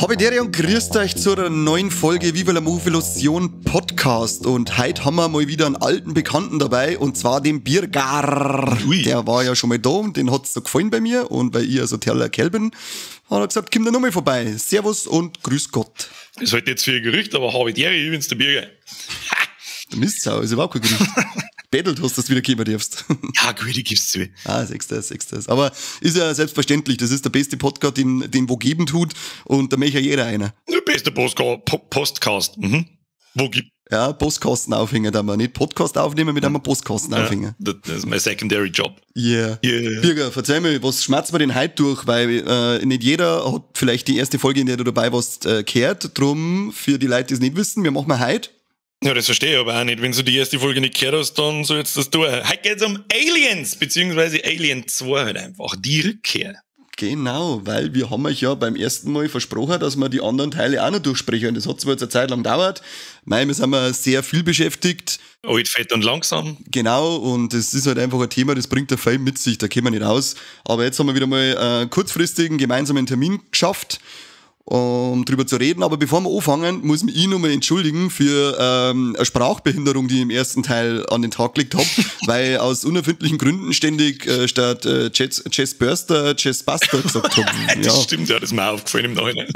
Habidere und grüßt euch zu einer neuen Folge Viva la Movilusion Podcast. Und heute haben wir mal wieder einen alten Bekannten dabei, und zwar den Birgar. Ui. Der war ja schon mal da und den hat's so gefallen bei mir. Und weil ich so toller Kerl bin, hat er gesagt, komm da nochmal vorbei. Servus und grüß Gott. Das ist halt jetzt für ein Gerücht, aber Habidere übrigens der Birger. Du Mistsau, ist überhaupt kein Gerücht. Bettelt hast, dass du wieder kommen darfst. Ja, gut, ich gib's zu. Sechstes. Aber ist ja selbstverständlich, das ist der beste Podcast, den wo geben tut, und da möchte ja jeder einer. Der beste Postcast. Wo gibt? Ja, Postkasten aufhängen, da wir nicht Podcast aufnehmen, mit einem Postkasten aufhängen. Das ist mein secondary Job. Yeah. Birger, verzeih mir, was schmerzt wir denn heute durch? Weil nicht jeder hat vielleicht die erste Folge, in der du dabei warst, gehört. Drum, für die Leute, die es nicht wissen, wir machen heute. Ja, das verstehe ich aber auch nicht. Wenn du die erste Folge nicht gehört hast, dann soll jetzt das tun. Heute geht's um Aliens, beziehungsweise Alien 2 halt einfach. Die Rückkehr. Genau, weil wir haben euch ja beim ersten Mal versprochen, dass wir die anderen Teile auch noch durchsprechen. Das hat zwar jetzt eine Zeit lang gedauert. Wir sind sehr viel beschäftigt. Alt, fett und langsam. Genau, und das ist halt einfach ein Thema, das bringt der Film mit sich, da kommen wir nicht raus. Aber jetzt haben wir wieder mal kurzfristigen gemeinsamen Termin geschafft, um drüber zu reden. Aber bevor wir anfangen, muss ich mich nochmal entschuldigen für eine Sprachbehinderung, die ich im ersten Teil an den Tag gelegt habe, weil aus unerfindlichen Gründen ständig statt Chess Buster gesagt habe. Das stimmt, ja, das ist mir aufgefallen im Nachhinein.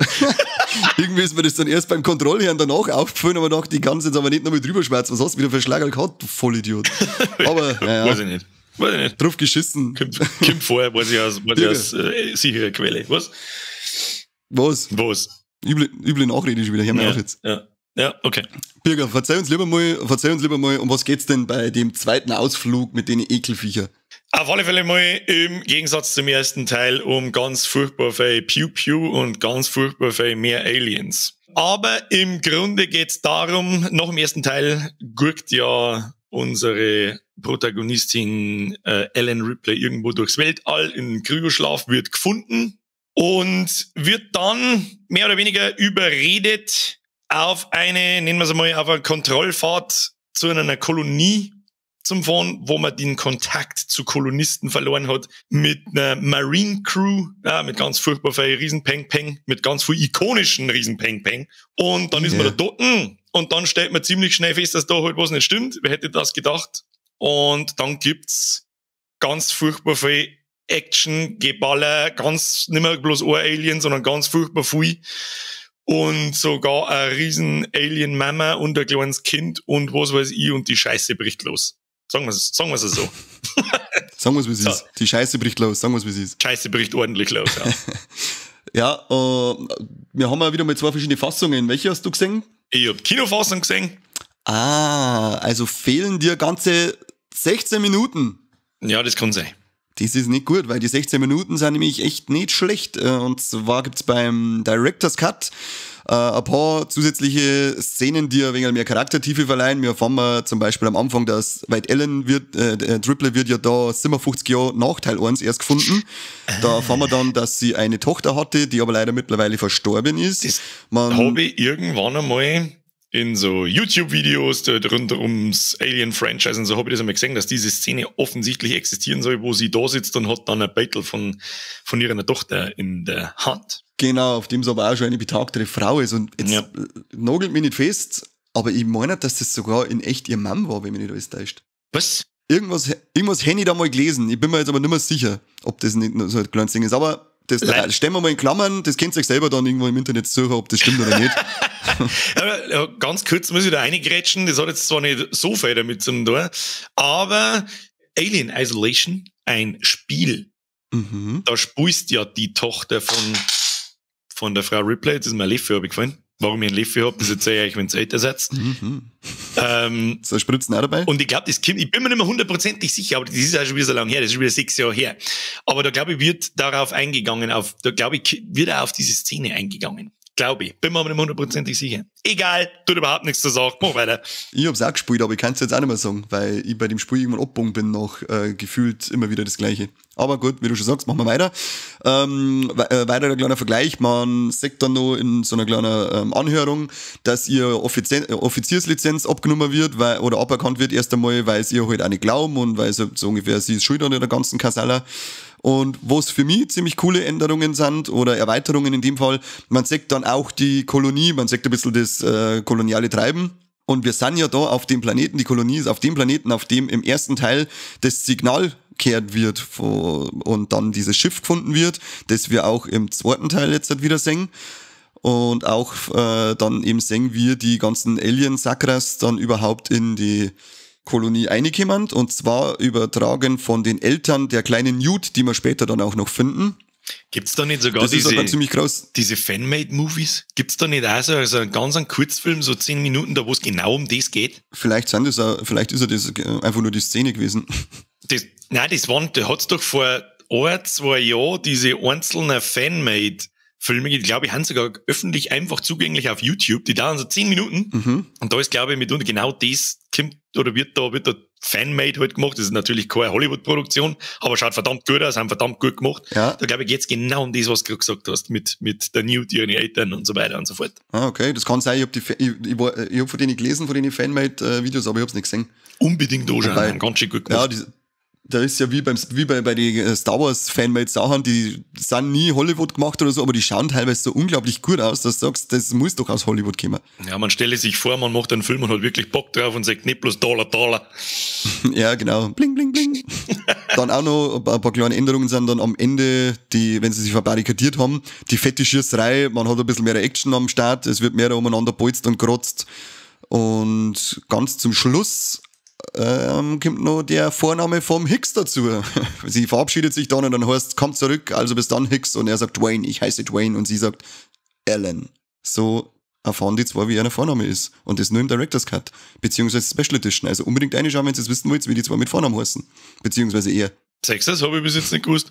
Irgendwie ist mir das dann erst beim Kontrollhören danach aufgefallen, aber dachte, ich kann es jetzt aber nicht nochmal drüber schmerzen. Was hast du wieder für einen Schlager gehabt, du Vollidiot? Aber, naja. Weiß ich nicht. Drauf geschissen. Kommt vorher, weiß ich aus sicherer Quelle. Was? Üble Nachrede schon wieder, hör mal auf jetzt. Ja, okay. Birger, verzeih uns lieber mal, um was geht's denn bei dem zweiten Ausflug mit den Ekelviecher? Auf alle Fälle mal im Gegensatz zum ersten Teil um ganz furchtbar viel Pew-Pew und ganz furchtbar viel mehr Aliens. Aber im Grunde geht's darum, nach dem ersten Teil gurkt ja unsere Protagonistin Ellen Ripley irgendwo durchs Weltall in Kryoschlaf, wird gefunden und wird dann mehr oder weniger überredet auf eine, nennen wir es mal, auf eine Kontrollfahrt zu einer Kolonie zum Fahren, wo man den Kontakt zu Kolonisten verloren hat, mit einer Marine Crew, ja, mit ganz furchtbar viel Riesen-Peng-Peng, mit ganz viel ikonischen Riesen-Peng-Peng. Und dann ist man da dort, und dann stellt man ziemlich schnell fest, dass da halt was nicht stimmt. Wer hätte das gedacht? Und dann gibt's ganz furchtbar viel Action, Geballer, ganz, nicht mehr bloß ein Alien, sondern ganz furchtbar viel. Und sogar eine riesen Alien-Mama und ein kleines Kind und was weiß ich, und die Scheiße bricht los. Sagen wir es so. Sagen wir es, wie es ist. Die Scheiße bricht los, sagen wir es, wie es ist. Scheiße bricht ordentlich los, ja. Ja, wir haben ja wieder mal zwei verschiedene Fassungen. Welche hast du gesehen? Ich hab Kinofassung gesehen. Ah, also fehlen dir ganze 16 Minuten. Ja, das kann sein. Das ist nicht gut, weil die 16 Minuten sind nämlich echt nicht schlecht. Und zwar gibt's beim Director's Cut ein paar zusätzliche Szenen, die ein wenig mehr Charaktertiefe verleihen. Wir erfahren zum Beispiel am Anfang, dass, weil Ellen Ripley wird ja da 57 Jahre nach Teil 1 erst gefunden. Da erfahren wir dann, dass sie eine Tochter hatte, die aber leider mittlerweile verstorben ist. Das habe ich irgendwann einmal in so YouTube-Videos rund ums Alien-Franchise und so habe ich das einmal gesehen, dass diese Szene offensichtlich existieren soll, wo sie da sitzt und hat dann ein Beutel von ihrer Tochter in der Hand. Genau, auf dem es aber auch schon eine betagtere Frau ist. Und jetzt nagelt mich nicht fest, aber ich meine, dass das sogar in echt ihr Mann war, wenn mich nicht alles täuscht. Was? Irgendwas hätte ich da mal gelesen. Ich bin mir jetzt aber nicht mehr sicher, ob das nicht nur so ein kleines Ding ist. Aber das stellen wir mal in Klammern, das könnt ihr euch selber dann irgendwo im Internet suchen, ob das stimmt oder nicht. Ja, ganz kurz muss ich da reingrätschen, das hat jetzt zwar nicht so viel damit zu tun, aber Alien Isolation, ein Spiel, da spielst ja die Tochter von der Frau Ripley, das ist mir ein Leffe gefallen. Warum ich einen Leffe habe, das erzähle ich euch, wenn es älter seid. So Spritzen auch dabei? Und ich glaube, das Kind, ich bin mir nicht mehr hundertprozentig sicher, aber das ist auch schon wieder so lange her, das ist schon wieder 6 Jahre her. Aber da glaube ich, wird darauf eingegangen, wird auch auf diese Szene eingegangen. Glaube ich. Bin mir aber nicht hundertprozentig sicher. Egal, tut überhaupt nichts zu sagen. Mach weiter. Ich hab's auch gespielt, aber ich kann's jetzt auch nicht mehr sagen, weil ich bei dem Spiel irgendwann abgebogen bin nach gefühlt immer wieder das Gleiche. Aber gut, wie du schon sagst, machen wir weiter. Weiter ein kleiner Vergleich. Man sagt dann noch in so einer kleinen Anhörung, dass ihr Offizierslizenz abgenommen wird oder aberkannt wird erst einmal, weil sie ihr halt auch nicht glauben und weil so ungefähr sie ist schuld an der ganzen Kasala. Und was für mich ziemlich coole Änderungen sind oder Erweiterungen in dem Fall, man sagt dann auch die Kolonie, man sagt ein bisschen das koloniale Treiben. Und wir sind ja da auf dem Planeten, die Kolonie ist auf dem Planeten, auf dem im ersten Teil das Signal kehrt wird und dann dieses Schiff gefunden wird, das wir auch im zweiten Teil jetzt wieder sehen. Und auch dann eben sehen wir die ganzen Alien-Sakras dann überhaupt in die Kolonie eingekommen, und zwar übertragen von den Eltern der kleinen Newt, die wir später dann auch noch finden. Gibt's da nicht sogar diese Fanmade-Movies? Gibt's da nicht auch so einen ganz Kurzfilm, so 10 Minuten, da wo es genau um das geht? Vielleicht ist ja das einfach nur die Szene gewesen. Da hat's doch vor 2 Jahren diese einzelnen Fanmade-Filme, die glaube ich, haben sogar öffentlich einfach zugänglich auf YouTube, die dauern so 10 Minuten. Mhm. Und da ist, glaube ich, mitunter genau das kommt, oder wird da Fanmade halt gemacht. Das ist natürlich keine Hollywood-Produktion, aber schaut verdammt gut aus, haben verdammt gut gemacht. Ja. Da glaube ich geht's genau um das, was du gerade gesagt hast, mit der Newt, ihren Eltern und so weiter und so fort. Ah, okay, das kann sein. Ich hab von denen gelesen, von den Fanmade-Videos, aber ich hab's nicht gesehen. Unbedingt anschauen, haben ganz schön gut gemacht. Ja, da ist ja wie bei den Star Wars Fanmade-Sachen, die sind nie Hollywood gemacht oder so, aber die schauen teilweise so unglaublich gut aus, dass du sagst, das muss doch aus Hollywood kommen. Ja, man stelle sich vor, man macht einen Film und hat wirklich Bock drauf und sagt nicht bloß Dollar. Ja, genau. Bling, bling, bling. Dann auch noch ein paar kleine Änderungen sind dann am Ende, wenn sie sich verbarrikadiert haben, die fette Schießerei, man hat ein bisschen mehr Action am Start, es wird mehr umeinander bolzt und gerotzt. Und ganz zum Schluss kommt noch der Vorname vom Hicks dazu. Sie verabschiedet sich dann und dann heißt, kommt zurück, also bis dann Hicks, und er sagt Dwayne, ich heiße Dwayne, und sie sagt Alan. So erfahren die zwei, wie ihr Vorname ist. Und das nur im Director's Cut, beziehungsweise Special Edition. Also unbedingt reinschauen, wenn ihr es wissen wollt, wie die zwei mit Vornamen heißen. Beziehungsweise er. Sagst du, das habe ich bis jetzt nicht gewusst.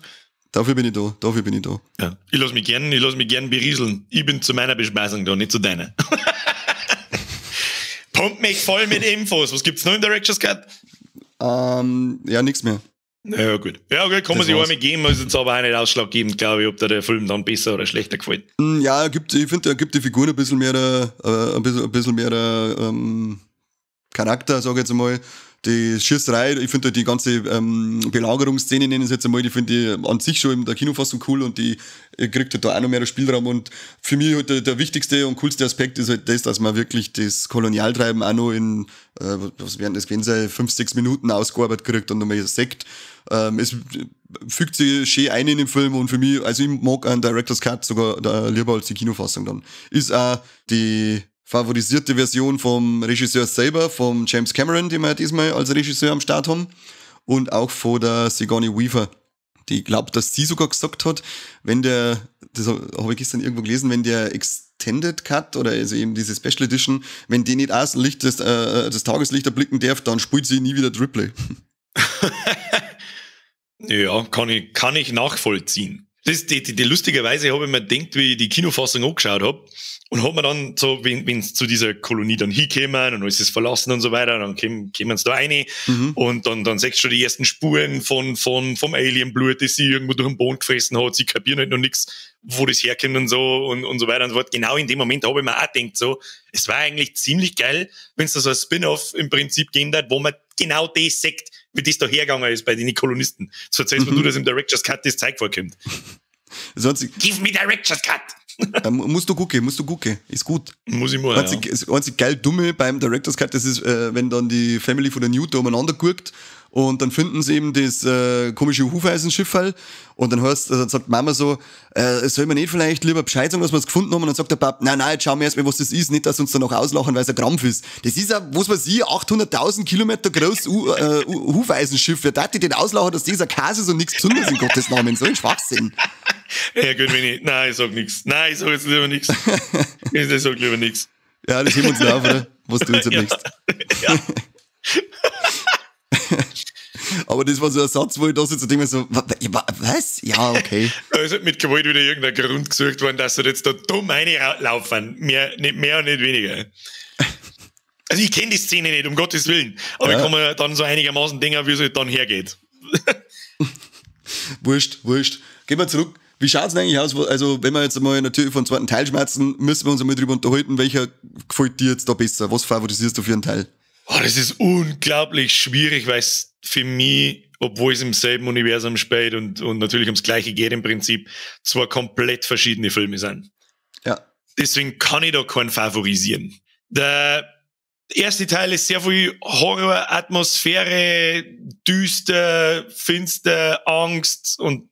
Dafür bin ich da. Ja. Ich lass mich gern berieseln. Ich bin zu meiner Bespeisung da, nicht zu deiner. Pumpt mich voll mit Infos. Was gibt's noch im Director's Cut? Ja, nichts mehr. Ja, gut. Ja, okay, kann man sich einmal geben, ist jetzt aber auch nicht ausschlaggebend, glaube ich, ob da der Film dann besser oder schlechter gefällt. Ja, ich finde, er gibt die Figuren ein bisschen mehr Charakter, sag ich jetzt einmal. Die Schießerei, ich finde die ganze Belagerungsszene, nennen sie jetzt einmal, die finde ich an sich schon in der Kinofassung cool, und die kriegt halt da auch noch mehr Spielraum, und für mich halt der wichtigste und coolste Aspekt ist halt das, dass man wirklich das Kolonialtreiben auch noch in, was werden das gewesen sein, 5-6 Minuten ausgearbeitet kriegt und nochmal sagt. Es fügt sich schön ein in den Film, und für mich, also ich mag einen Director's Cut sogar lieber als die Kinofassung dann. Ist auch die favorisierte Version vom Regisseur selber, vom James Cameron, den wir diesmal als Regisseur am Start haben, und auch von der Sigourney Weaver, die glaubt, dass sie sogar gesagt hat, das habe ich gestern irgendwo gelesen, wenn der Extended Cut oder also eben diese Special Edition, wenn die nicht aus dem Licht das Tageslicht erblicken darf, dann spielt sie nie wieder Ripley. Ja, kann ich nachvollziehen. Die lustigerweise habe ich mir gedacht, wie ich die Kinofassung angeschaut habe, und habe mir dann so, wenn es zu dieser Kolonie dann hinkommen und alles ist verlassen und so weiter, dann kommen sie da rein, und dann siehst du schon die ersten Spuren vom Alienblut, das sie irgendwo durch den Boden gefressen hat, sie kapieren halt noch nichts, wo das herkommt und so weiter und so fort. Genau in dem Moment habe ich mir auch gedacht, so, es war eigentlich ziemlich geil, wenn es da so ein Spin-off im Prinzip gehen hat, wo man genau das sagt, wie das da hergegangen ist bei den Kolonisten. So erzählst du, dass im Director's Cut das Zeug vorkommt. Give me Director's Cut! Musst du gucken, ist gut. Muss ich mal, Das einzig geil Dumme beim Director's Cut, das ist, wenn dann die Family von der Newt da umeinander guckt, und dann finden sie eben das komische Hufeisenschiff halt, und dann sagt Mama so, soll man nicht vielleicht lieber Bescheid sagen, was wir es gefunden haben, und dann sagt der Papa, nein, jetzt schauen wir erstmal, was das ist, nicht, dass uns dann noch auslachen, weil es ein Krampf ist. Das ist ein, was weiß ich, 800.000 Kilometer groß Hufeisenschiff. Wer darf die denn auslachen, dass dieser Käse ist und nichts Besonderes in Gottes Namen? So ein Schwachsinn. Ja gut, nein, ich sag nichts. Nein, ich sag jetzt lieber nichts. Ich sag lieber nichts. Ja, das heben wir uns noch auf, oder? Was du jetzt am nächsten. Ja. Aber das war so ein Satz, wo ich da sitze und denke mir so, was? Ja, okay. Es hat mit Gewalt wieder irgendein Grund gesucht worden, dass sie jetzt da dumm reinlaufen. Nicht mehr und nicht weniger. Also ich kenne die Szene nicht, um Gottes Willen. Aber ich kann mir dann so einigermaßen denken, wie es halt dann hergeht. Wurscht. Gehen wir zurück. Wie schaut's denn eigentlich aus? Also, wenn wir jetzt mal natürlich von zweiten Teil schmerzen, müssen wir uns einmal drüber unterhalten, welcher gefällt dir jetzt da besser? Was favorisierst du für einen Teil? Oh, das ist unglaublich schwierig, weil es für mich, obwohl es im selben Universum spielt und natürlich ums Gleiche geht im Prinzip, zwei komplett verschiedene Filme sind. Ja. Deswegen kann ich da keinen favorisieren. Der erste Teil ist sehr viel Horror, Atmosphäre, düster, finster, Angst und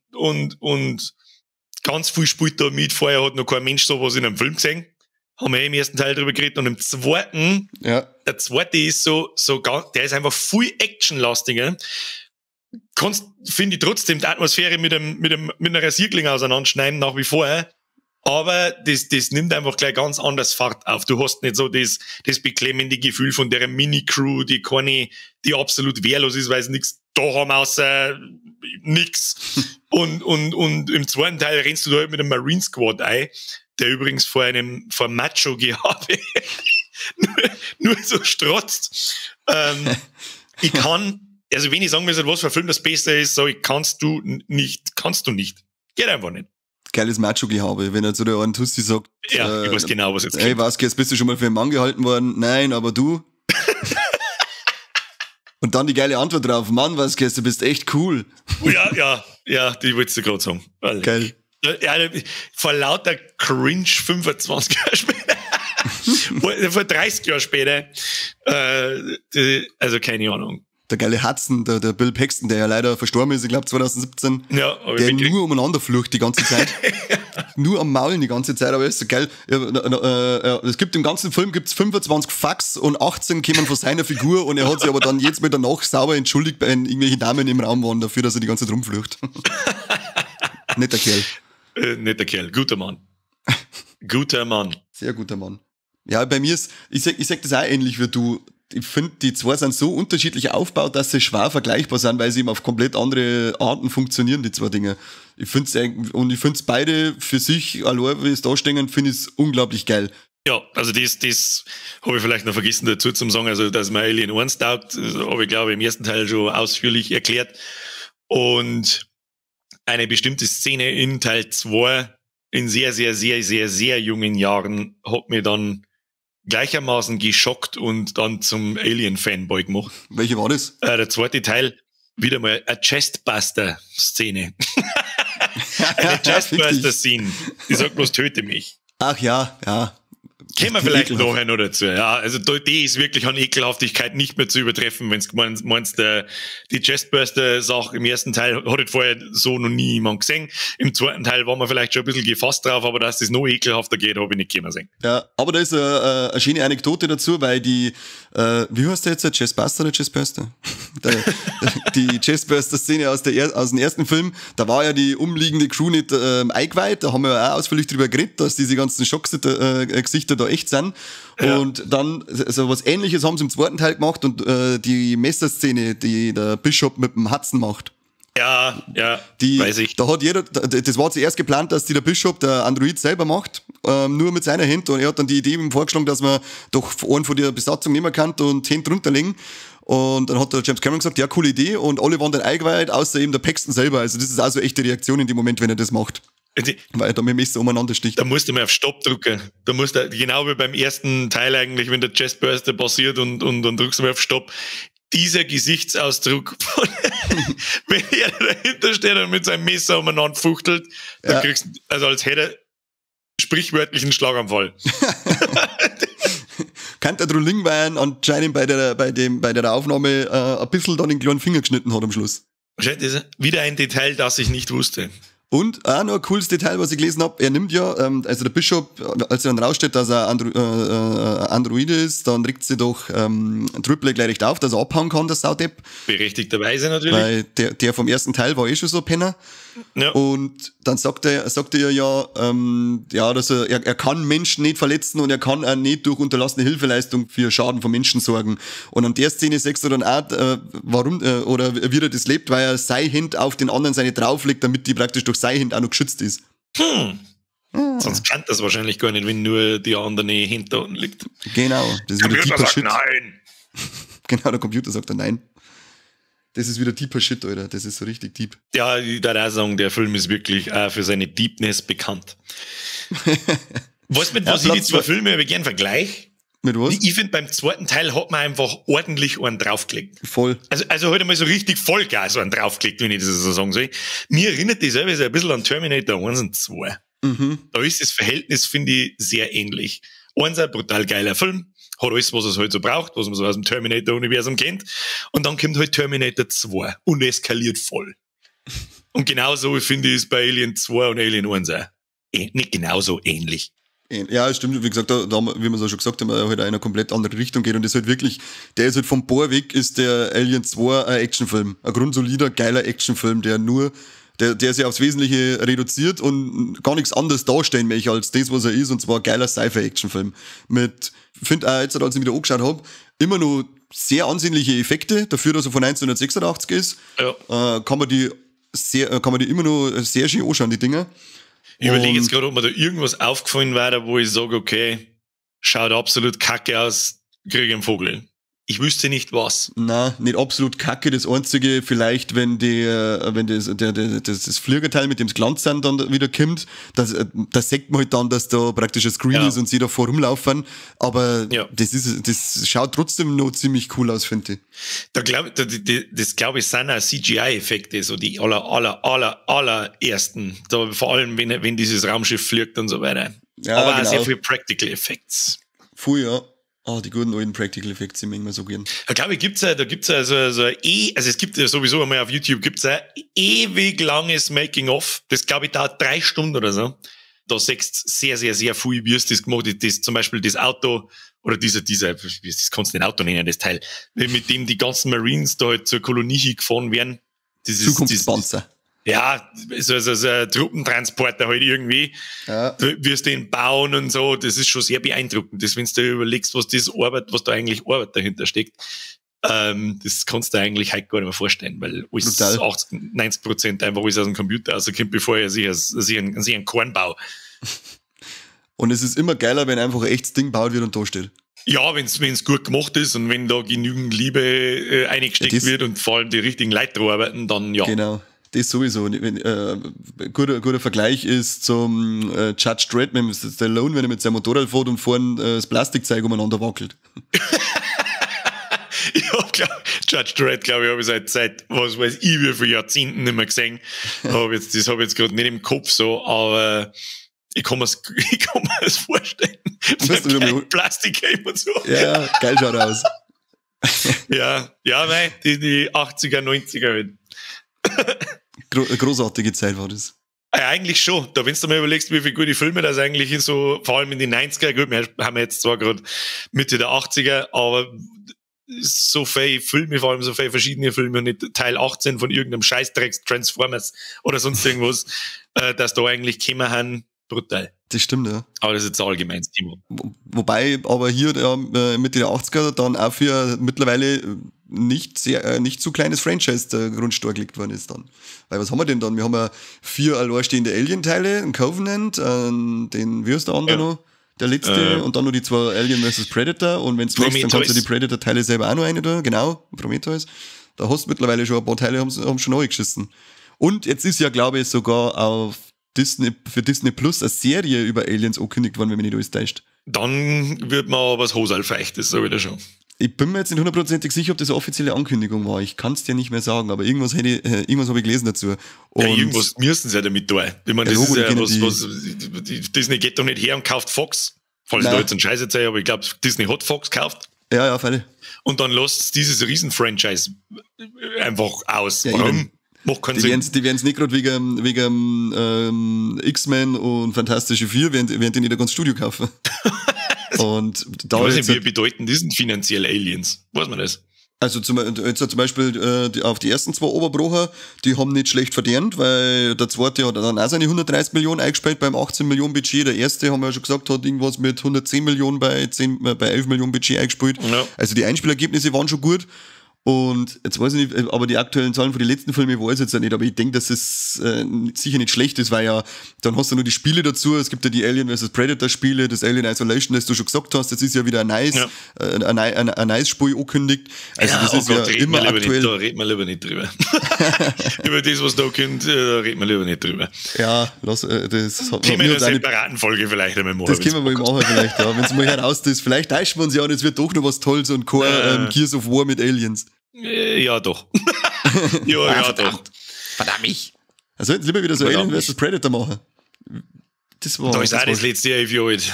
ganz viel spielt da mit. Vorher hat noch kein Mensch sowas in einem Film gesehen. Haben wir im ersten Teil drüber geredet. Und im zweiten, der zweite ist der ist einfach viel actionlastiger. Finde ich trotzdem die Atmosphäre mit einer Rasierklinge auseinanderschneiden, nach wie vor. Aber das nimmt einfach gleich ganz anders Fahrt auf. Du hast nicht so das beklemmende Gefühl von der Mini-Crew, die absolut wehrlos ist, weil sie nichts da haben außer nix. Und im zweiten Teil rennst du da halt mit einem Marine Squad ein, der übrigens vor Macho-Gehabe nur so strotzt. Wenn ich sagen will, was für ein Film das Beste ist, sag ich, kannst du nicht. Geht einfach nicht. Geiles Macho-Gehabe, wenn er zu der einen Tussi sagt, ja, ich weiß genau, was jetzt kommt. Hey, Vasquez, bist du schon mal für einen Mann gehalten worden? Nein, aber du? Und dann die geile Antwort drauf, Mann, Vasquez, du bist echt cool. Ja, die wolltest du gerade sagen. Geil. Ja, vor lauter Cringe 25 Jahre später, vor 30 Jahren später, also keine Ahnung. Der geile Hudson, der Bill Paxton, der ja leider verstorben ist, ich glaube 2017, ja, der nur umeinander flucht die ganze Zeit. Nur am Maulen die ganze Zeit, aber ist so geil. Es gibt im ganzen Film 25 Fax und 18 kommen von seiner Figur und er hat sich aber dann jetzt mit danach sauber entschuldigt, wenn irgendwelche Damen im Raum waren dafür, dass er die ganze Zeit rumflucht. Netter Kerl. Netter Kerl, guter Mann. Guter Mann. Sehr guter Mann. Ja, bei mir ist, ich sag das auch ähnlich wie du. Ich finde, die zwei sind so unterschiedlich aufgebaut, dass sie schwer vergleichbar sind, weil sie eben auf komplett andere Arten funktionieren, die zwei Dinge. Ich finde es beide für sich, allein wie es da stehen, finde ich es unglaublich geil. Ja, also das habe ich vielleicht noch vergessen dazu zu sagen, also dass mir Alien 1 taugt, habe ich glaube im ersten Teil schon ausführlich erklärt. Und eine bestimmte Szene in Teil 2 in sehr, sehr, sehr, sehr, sehr jungen Jahren hat mir dann gleichermaßen geschockt und dann zum Alien-Fanboy gemacht. Welche war das? Der zweite Teil, wieder mal eine Chestbuster-Szene. Eine Chestbuster-Szene. Die sagt bloß, töte mich. Ach ja. Kommen wir vielleicht nachher noch dazu. Ja, also die ist wirklich an Ekelhaftigkeit nicht mehr zu übertreffen, wenn du meinst, die Chestburster-Sache im ersten Teil hat vorher so noch nie jemand gesehen. Im zweiten Teil war man vielleicht schon ein bisschen gefasst drauf, aber dass das noch ekelhafter geht, habe ich nicht gesehen. Ja, aber da ist eine schöne Anekdote dazu, weil die, wie heißt der jetzt, der Chestbuster oder Chestburster? Die Chestburster-Szene aus dem ersten Film, da war ja die umliegende Crew nicht eingeweiht, da haben wir ja auch ausführlich drüber geredet, dass diese ganzen Schockgesichter da echt sind. Ja. Und dann, also was Ähnliches haben sie im zweiten Teil gemacht und die Messerszene, die der Bishop mit dem Hudson macht. Ja, weiß ich. Da hat das war zuerst geplant, dass der Bishop, der Android selber macht, nur mit seiner Hand, und er hat dann die Idee vorgeschlagen, dass man doch einen von der Besatzung nehmen kann und die Hand runterlegen. Und dann hat der James Cameron gesagt, ja, coole Idee, und alle waren dann eingeweiht, außer eben der Paxton selber. Also das ist also echte Reaktion in dem Moment, wenn er das macht. Weil er da mit dem Messer umeinander sticht. Da musst du mal auf Stopp drücken. Da musst du, genau wie beim ersten Teil eigentlich, wenn der Chestburster passiert und dann drückst du mal auf Stopp. Dieser Gesichtsausdruck, wenn er dahinter steht und mit seinem Messer umeinander fuchtelt, dann kriegst du, also als hätte er sprichwörtlichen Schlaganfall. Kann der Drullingwein anscheinend bei der Aufnahme ein bisschen dann den kleinen Finger geschnitten hat am Schluss. Wieder ein Detail, das ich nicht wusste. Und auch noch ein cooles Detail, was ich gelesen habe, er nimmt ja, also der Bishop, als er dann rausstellt, dass er Androide ist, dann regt sie doch Triple gleich recht auf, dass er abhauen kann, der Saudepp. Berechtigterweise natürlich. Weil der vom ersten Teil war schon so ein Penner. Ja. Und dann sagt er ja, dass er kann Menschen nicht verletzen und er kann auch nicht durch unterlassene Hilfeleistung für Schaden von Menschen sorgen. Und an der Szene sagst du dann auch, warum, oder wie er das lebt, weil er sein Hand auf den anderen seine drauflegt, damit die praktisch durch sein Hand auch noch geschützt ist. Sonst kann das wahrscheinlich gar nicht, wenn nur die andere hinter unten liegt. Genau. Das ist Computer wieder sagt Shit. nein. Genau, der Computer sagt dann nein. Das ist wieder deeper Shit, Alter. Das ist so richtig deep. Ja, ich würde auch sagen, der Film ist wirklich auch für seine Deepness bekannt. Was ich die zwei Filme aber gern vergleiche? Mit was? Ich finde, beim zweiten Teil hat man einfach ordentlich einen draufgelegt. Voll. Also halt einmal so richtig Vollgas einen draufgelegt, wenn ich das so sagen soll. Mir erinnert die selber so ein bisschen an Terminator 1 und 2. Da ist das Verhältnis, finde ich, sehr ähnlich. Eins ein brutal geiler Film, hat alles, was es halt so braucht, was man so aus dem Terminator-Universum kennt. Und dann kommt halt Terminator 2 und eskaliert voll. Und genauso, finde ich, ist bei Alien 2 und Alien 1 auch. Nicht genauso ähnlich. Ja, stimmt. Wie gesagt, da, wie wir es auch schon gesagt haben, halt in eine komplett andere Richtung geht. Und das halt wirklich, der ist halt vom Bohr weg, ist der Alien 2 ein Actionfilm. Ein grundsolider, geiler Actionfilm, der sich aufs Wesentliche reduziert und gar nichts anderes darstellen möchte als das, was er ist. Und zwar ein geiler Sci-Fi-Actionfilm. Finde auch jetzt, als ich wieder angeschaut habe, immer noch sehr ansehnliche Effekte, dafür, dass er von 1986 ist. Ja. Kann man die immer noch sehr schön anschauen, die Dinger. Ich überlege jetzt gerade, ob mir da irgendwas aufgefallen wäre, wo ich sage, okay, schaut absolut kacke aus, kriege ich einen Vogel. Ich wüsste nicht was. Nein, nicht absolut kacke. Das Einzige, vielleicht, wenn das Fliegerteil mit dem Glanzsand dann wieder kommt, das sagt man halt dann, dass da praktisch ein Screen ist und sie da vorumlaufen. Aber das schaut trotzdem noch ziemlich cool aus, finde ich. Das glaube ich sind auch CGI-Effekte, so die allerersten. Vor allem, wenn dieses Raumschiff fliegt und so weiter. Ja, aber genau. auch sehr viel Practical Effects. Voll, ja. Die guten alten Practical Effects sind mir immer so gern. Da glaube ich, da gibt's also es gibt ja sowieso einmal auf YouTube gibt's ein ewig langes Making-of. Das glaube ich dauert 3 Stunden oder so. Da sechst sehr, sehr, sehr viel, wie es das gemacht hat. Das, zum Beispiel das Auto, oder das kannst du nicht Auto nennen, das Teil, mit dem die ganzen Marines da halt zur Kolonie gefahren werden. Zukunftspanzer. Ja, so ein Truppentransporter halt irgendwie. Ja. Wirst den bauen und so, das ist schon sehr beeindruckend. Das, wenn du dir überlegst, was da eigentlich Arbeit dahinter steckt, das kannst du eigentlich halt gar nicht mehr vorstellen, weil alles 80-90% einfach alles aus dem Computer rauskommt, bevor er sich einen Korn baut. Und es ist immer geiler, wenn einfach ein echtes Ding gebaut wird und da steht. Ja, wenn's gut gemacht ist und wenn da genügend Liebe eingesteckt wird und vor allem die richtigen Leute dran arbeiten, dann ja. Genau. Das sowieso. Guter Vergleich ist zum Judge Dredd mit Stallone, wenn er mit seinem Motorrad fährt und vorne das Plastikzeug umeinander wackelt. Ja, klar. Judge Dredd, glaube ich, habe ich seit was weiß ich, wie viele Jahrzehnten nicht mehr gesehen. Das habe ich jetzt gerade nicht im Kopf so, aber ich kann mir's vorstellen. Plastikhelm und so. Ja, geil schaut er aus. Ja, mei, die 80er, 90er halt. Großartige Zeit war das. Ja, eigentlich schon. Da, wenn du mal überlegst, wie viele gute Filme das eigentlich ist, so, vor allem in den 90er, gut, wir haben jetzt zwar gerade Mitte der 80er, aber so viele Filme, vor allem so viele verschiedene Filme und nicht Teil 18 von irgendeinem Scheißdrecks Transformers oder sonst irgendwas, dass da eigentlich gekommen haben, brutal. Das stimmt, ja. Aber das ist jetzt ein allgemeines Thema. Wobei aber hier Mitte der 80er dann auch für mittlerweile nicht zu kleines Franchise der Grundstein gelegt worden ist dann. Weil was haben wir denn dann? Wir haben ja 4 alleinstehende Alien-Teile, ein Covenant, den, wie heißt der andere noch? Der letzte, und dann noch die 2 Alien vs. Predator, und wenn es wächst, dann kannst du die Predator-Teile selber auch noch rein da, genau, Prometheus. Da hast du mittlerweile schon ein paar Teile, haben schon neu geschissen. Und jetzt ist ja, glaube ich, sogar für Disney Plus eine Serie über Aliens angekündigt worden, wenn mich nicht alles täuscht. Dann wird man aber was Hosalfeuchtes, so wieder schon. Ich bin mir jetzt nicht 100% sicher, ob das eine offizielle Ankündigung war. Ich kann es dir nicht mehr sagen, aber irgendwas habe ich gelesen dazu. Und ja, irgendwas müssen sie ja damit tun. Ich meine, das ist ja was Disney geht doch nicht her und kauft Fox. Falls da jetzt ein Scheiß erzähle, aber ich glaube, Disney hat Fox gekauft. Ja, freilich. Und dann lässt dieses Riesen-Franchise einfach aus. Ja, warum? Macht keinen Die Sinn. werden's nicht gerade wegen X-Men und Fantastische Vier, während die nicht ein ganzes Studio kaufen. Und da Ich weiß jetzt, nicht, wie bedeutend die sind finanziell Aliens. Weiß man das? also zum Beispiel auf die ersten zwei Oberbrocher, die haben nicht schlecht verdient, weil der zweite hat dann auch seine 130 Millionen eingespielt beim 18 Millionen Budget. Der erste, haben wir ja schon gesagt, hat irgendwas mit 110 Millionen bei 11 Millionen Budget eingespielt. Ja. Also die Einspielergebnisse waren schon gut. Und jetzt weiß ich nicht, aber die aktuellen Zahlen von den letzten Filmen weiß ich jetzt ja nicht, aber ich denke, dass es sicher nicht schlecht ist, weil ja, dann hast du nur die Spiele dazu, es gibt ja die Alien vs. Predator Spiele, das Alien Isolation, das du schon gesagt hast, das ist ja wieder ein nice Spiel angekündigt. Also das ist ja immer aktuell. Da reden wir lieber nicht drüber. Über das, was da kommt, da reden wir lieber nicht drüber. Ja, das hat Thema in einer uns eine- separaten Folge vielleicht einmal machen. Das können wir mal machen vielleicht, ja. Wenn es mal heraus ist, vielleicht täuschen wir uns ja und es wird doch noch was Tolles und kein Gears of War mit Aliens. Ja, doch. ja, doch. Verdammt mich. Also jetzt lieber wieder so Verdammt Alien vs. Predator machen. Das war, Da ist auch das letzte Jahr 11 Jahre alt.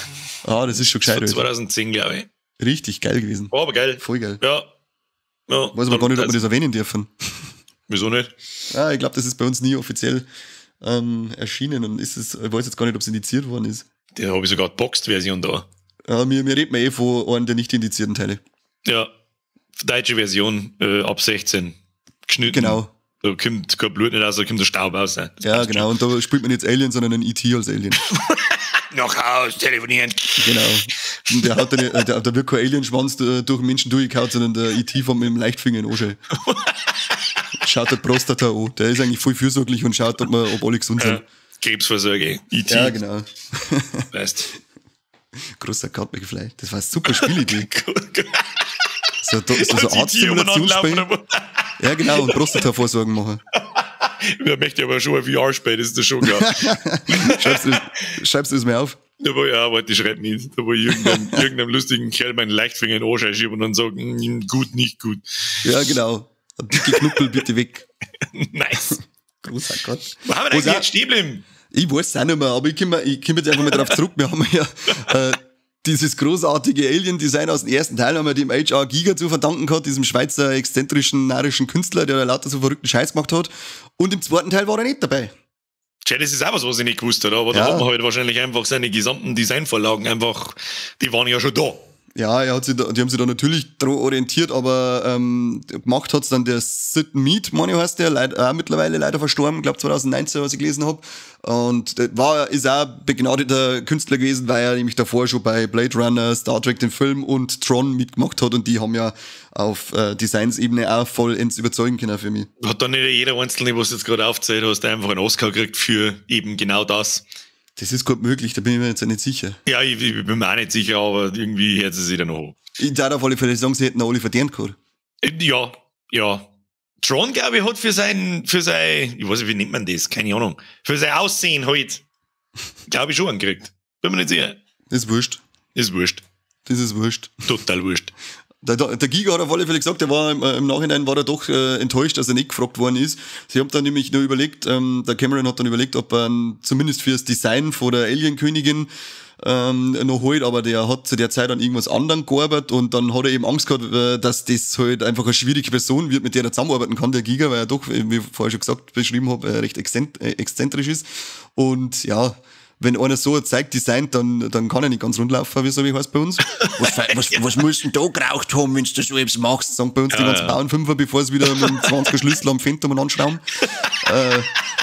das ist schon gescheit. Das war Alter. 2010, glaube ich. Richtig geil gewesen. War aber geil. Voll geil. Ja. Weiß aber gar nicht, ob wir das erwähnen dürfen. Wieso nicht? Ja, ich glaube, das ist bei uns nie offiziell erschienen und ich weiß jetzt gar nicht, ob es indiziert worden ist. Da habe ich sogar die Boxed-Version da. Ja, wir reden eh von einem der nicht indizierten Teile. Ja. Deutsche Version, ab 16. Geschnitten. Genau. Da kommt kein Blut nicht raus, da kommt der Staub raus. Das Ja, passt genau. Und da spielt man jetzt Alien, sondern einen E.T. als Alien. schon. Noch Haus, telefonieren. Genau. Und der hat dann, da wird kein Alienschwanz durch den Menschen durchgehauen, sondern der E.T. vom mit dem Leichtfinger in den Arsch. Schaut der Prostata an. Der ist eigentlich voll fürsorglich und schaut, ob alle gesund sind. Krebsvorsorge. IT. Ja, genau. Weißt. Großer Kartbäckfleisch. Das war eine super Spielidee. So IT Arztsimulationsspiel. Ja, genau. Und Prostata-Vorsorgen machen. Da möchte ich aber schon ein VR-Spiel, das ist das schon klar. Schreibst du das mal auf? Da war ja, warte, ich schreib nicht. Da war irgendeinem lustigen Kerl meinen Leichtfinger in den Arsch einschieben und dann sagen, gut, nicht gut. Ja, genau. Ein dicke Knuppel bitte weg. Nice. Großer Gott. Wo haben wir denn jetzt stehen bleiben? Ich weiß es auch nicht mehr, aber ich komm jetzt einfach mal drauf zurück. Wir haben ja dieses großartige Alien-Design aus dem ersten Teil haben wir dem H.R. Giger zu verdanken gehabt, diesem Schweizer exzentrischen, narrischen Künstler, der da lauter so verrückten Scheiß gemacht hat. Und im zweiten Teil war er nicht dabei. Tja, das ist auch was ich nicht gewusst habe, aber da hat man halt wahrscheinlich einfach seine gesamten Designvorlagen einfach, die waren ja schon da. Ja, die haben sich da natürlich dran orientiert, aber gemacht hat's dann der Sid Mead, heißt der, mittlerweile leider verstorben, glaube 2019, was ich gelesen habe. Und ist auch begnadeter Künstler gewesen, weil er nämlich davor schon bei Blade Runner, Star Trek, den Film und Tron mitgemacht hat und die haben ja auf Designsebene auch vollends überzeugen können für mich. Hat dann nicht jeder Einzelne, was du jetzt gerade aufgezählt hast, einfach einen Oscar gekriegt für eben genau das? Das ist gut möglich, da bin ich mir jetzt nicht sicher. Ja, ich bin mir auch nicht sicher, aber irgendwie hört es sich dann noch. Ich darf auf alle Fälle sagen, sie hätten alle verdient gehabt. Ja. Tron, glaube ich, hat für sein, ich weiß nicht, wie nennt man das? Keine Ahnung. Für sein Aussehen halt, glaube ich, schon angekriegt. Bin mir nicht sicher. Das ist wurscht. Ist wurscht. Das ist wurscht. Total wurscht. Der Giga hat auf alle Fälle gesagt, im Nachhinein war er doch enttäuscht, dass er nicht gefragt worden ist. Sie haben dann nämlich nur überlegt, der Cameron hat dann überlegt, ob er zumindest fürs Design von der Alien-Königin noch holt, aber der hat zu der Zeit an irgendwas anderem gearbeitet und dann hat er eben Angst gehabt, dass das halt einfach eine schwierige Person wird, mit der er zusammenarbeiten kann, der Giga, weil er doch, wie ich vorher schon gesagt, beschrieben habe, recht exzentrisch ist. Und ja, wenn einer so zeigt, designt, dann kann er nicht ganz rund laufen, wie es heißt bei uns. Was musst du denn da geraucht haben, wenn du so etwas machst? Sagen bei uns die ganzen Bauernfünfer, bevor sie wieder mit dem 20er Schlüssel am Phantom anschrauben.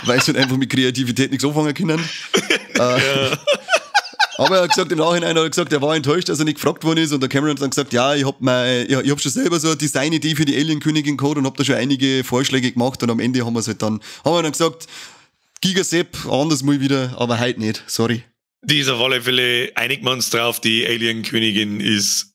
Weil sie halt einfach mit Kreativität nichts anfangen können. Aber er hat gesagt, im Nachhinein er war enttäuscht, dass er nicht gefragt worden ist. Und der Cameron hat dann gesagt, ja, ich hab schon selber so eine Designidee für die Alien-Königin gehabt und hab da schon einige Vorschläge gemacht. Und am Ende haben wir dann gesagt, Gigasepp, anders mal wieder, aber heute nicht, sorry. Die ist auf alle Fälle, einigen wir uns drauf, die Alien-Königin ist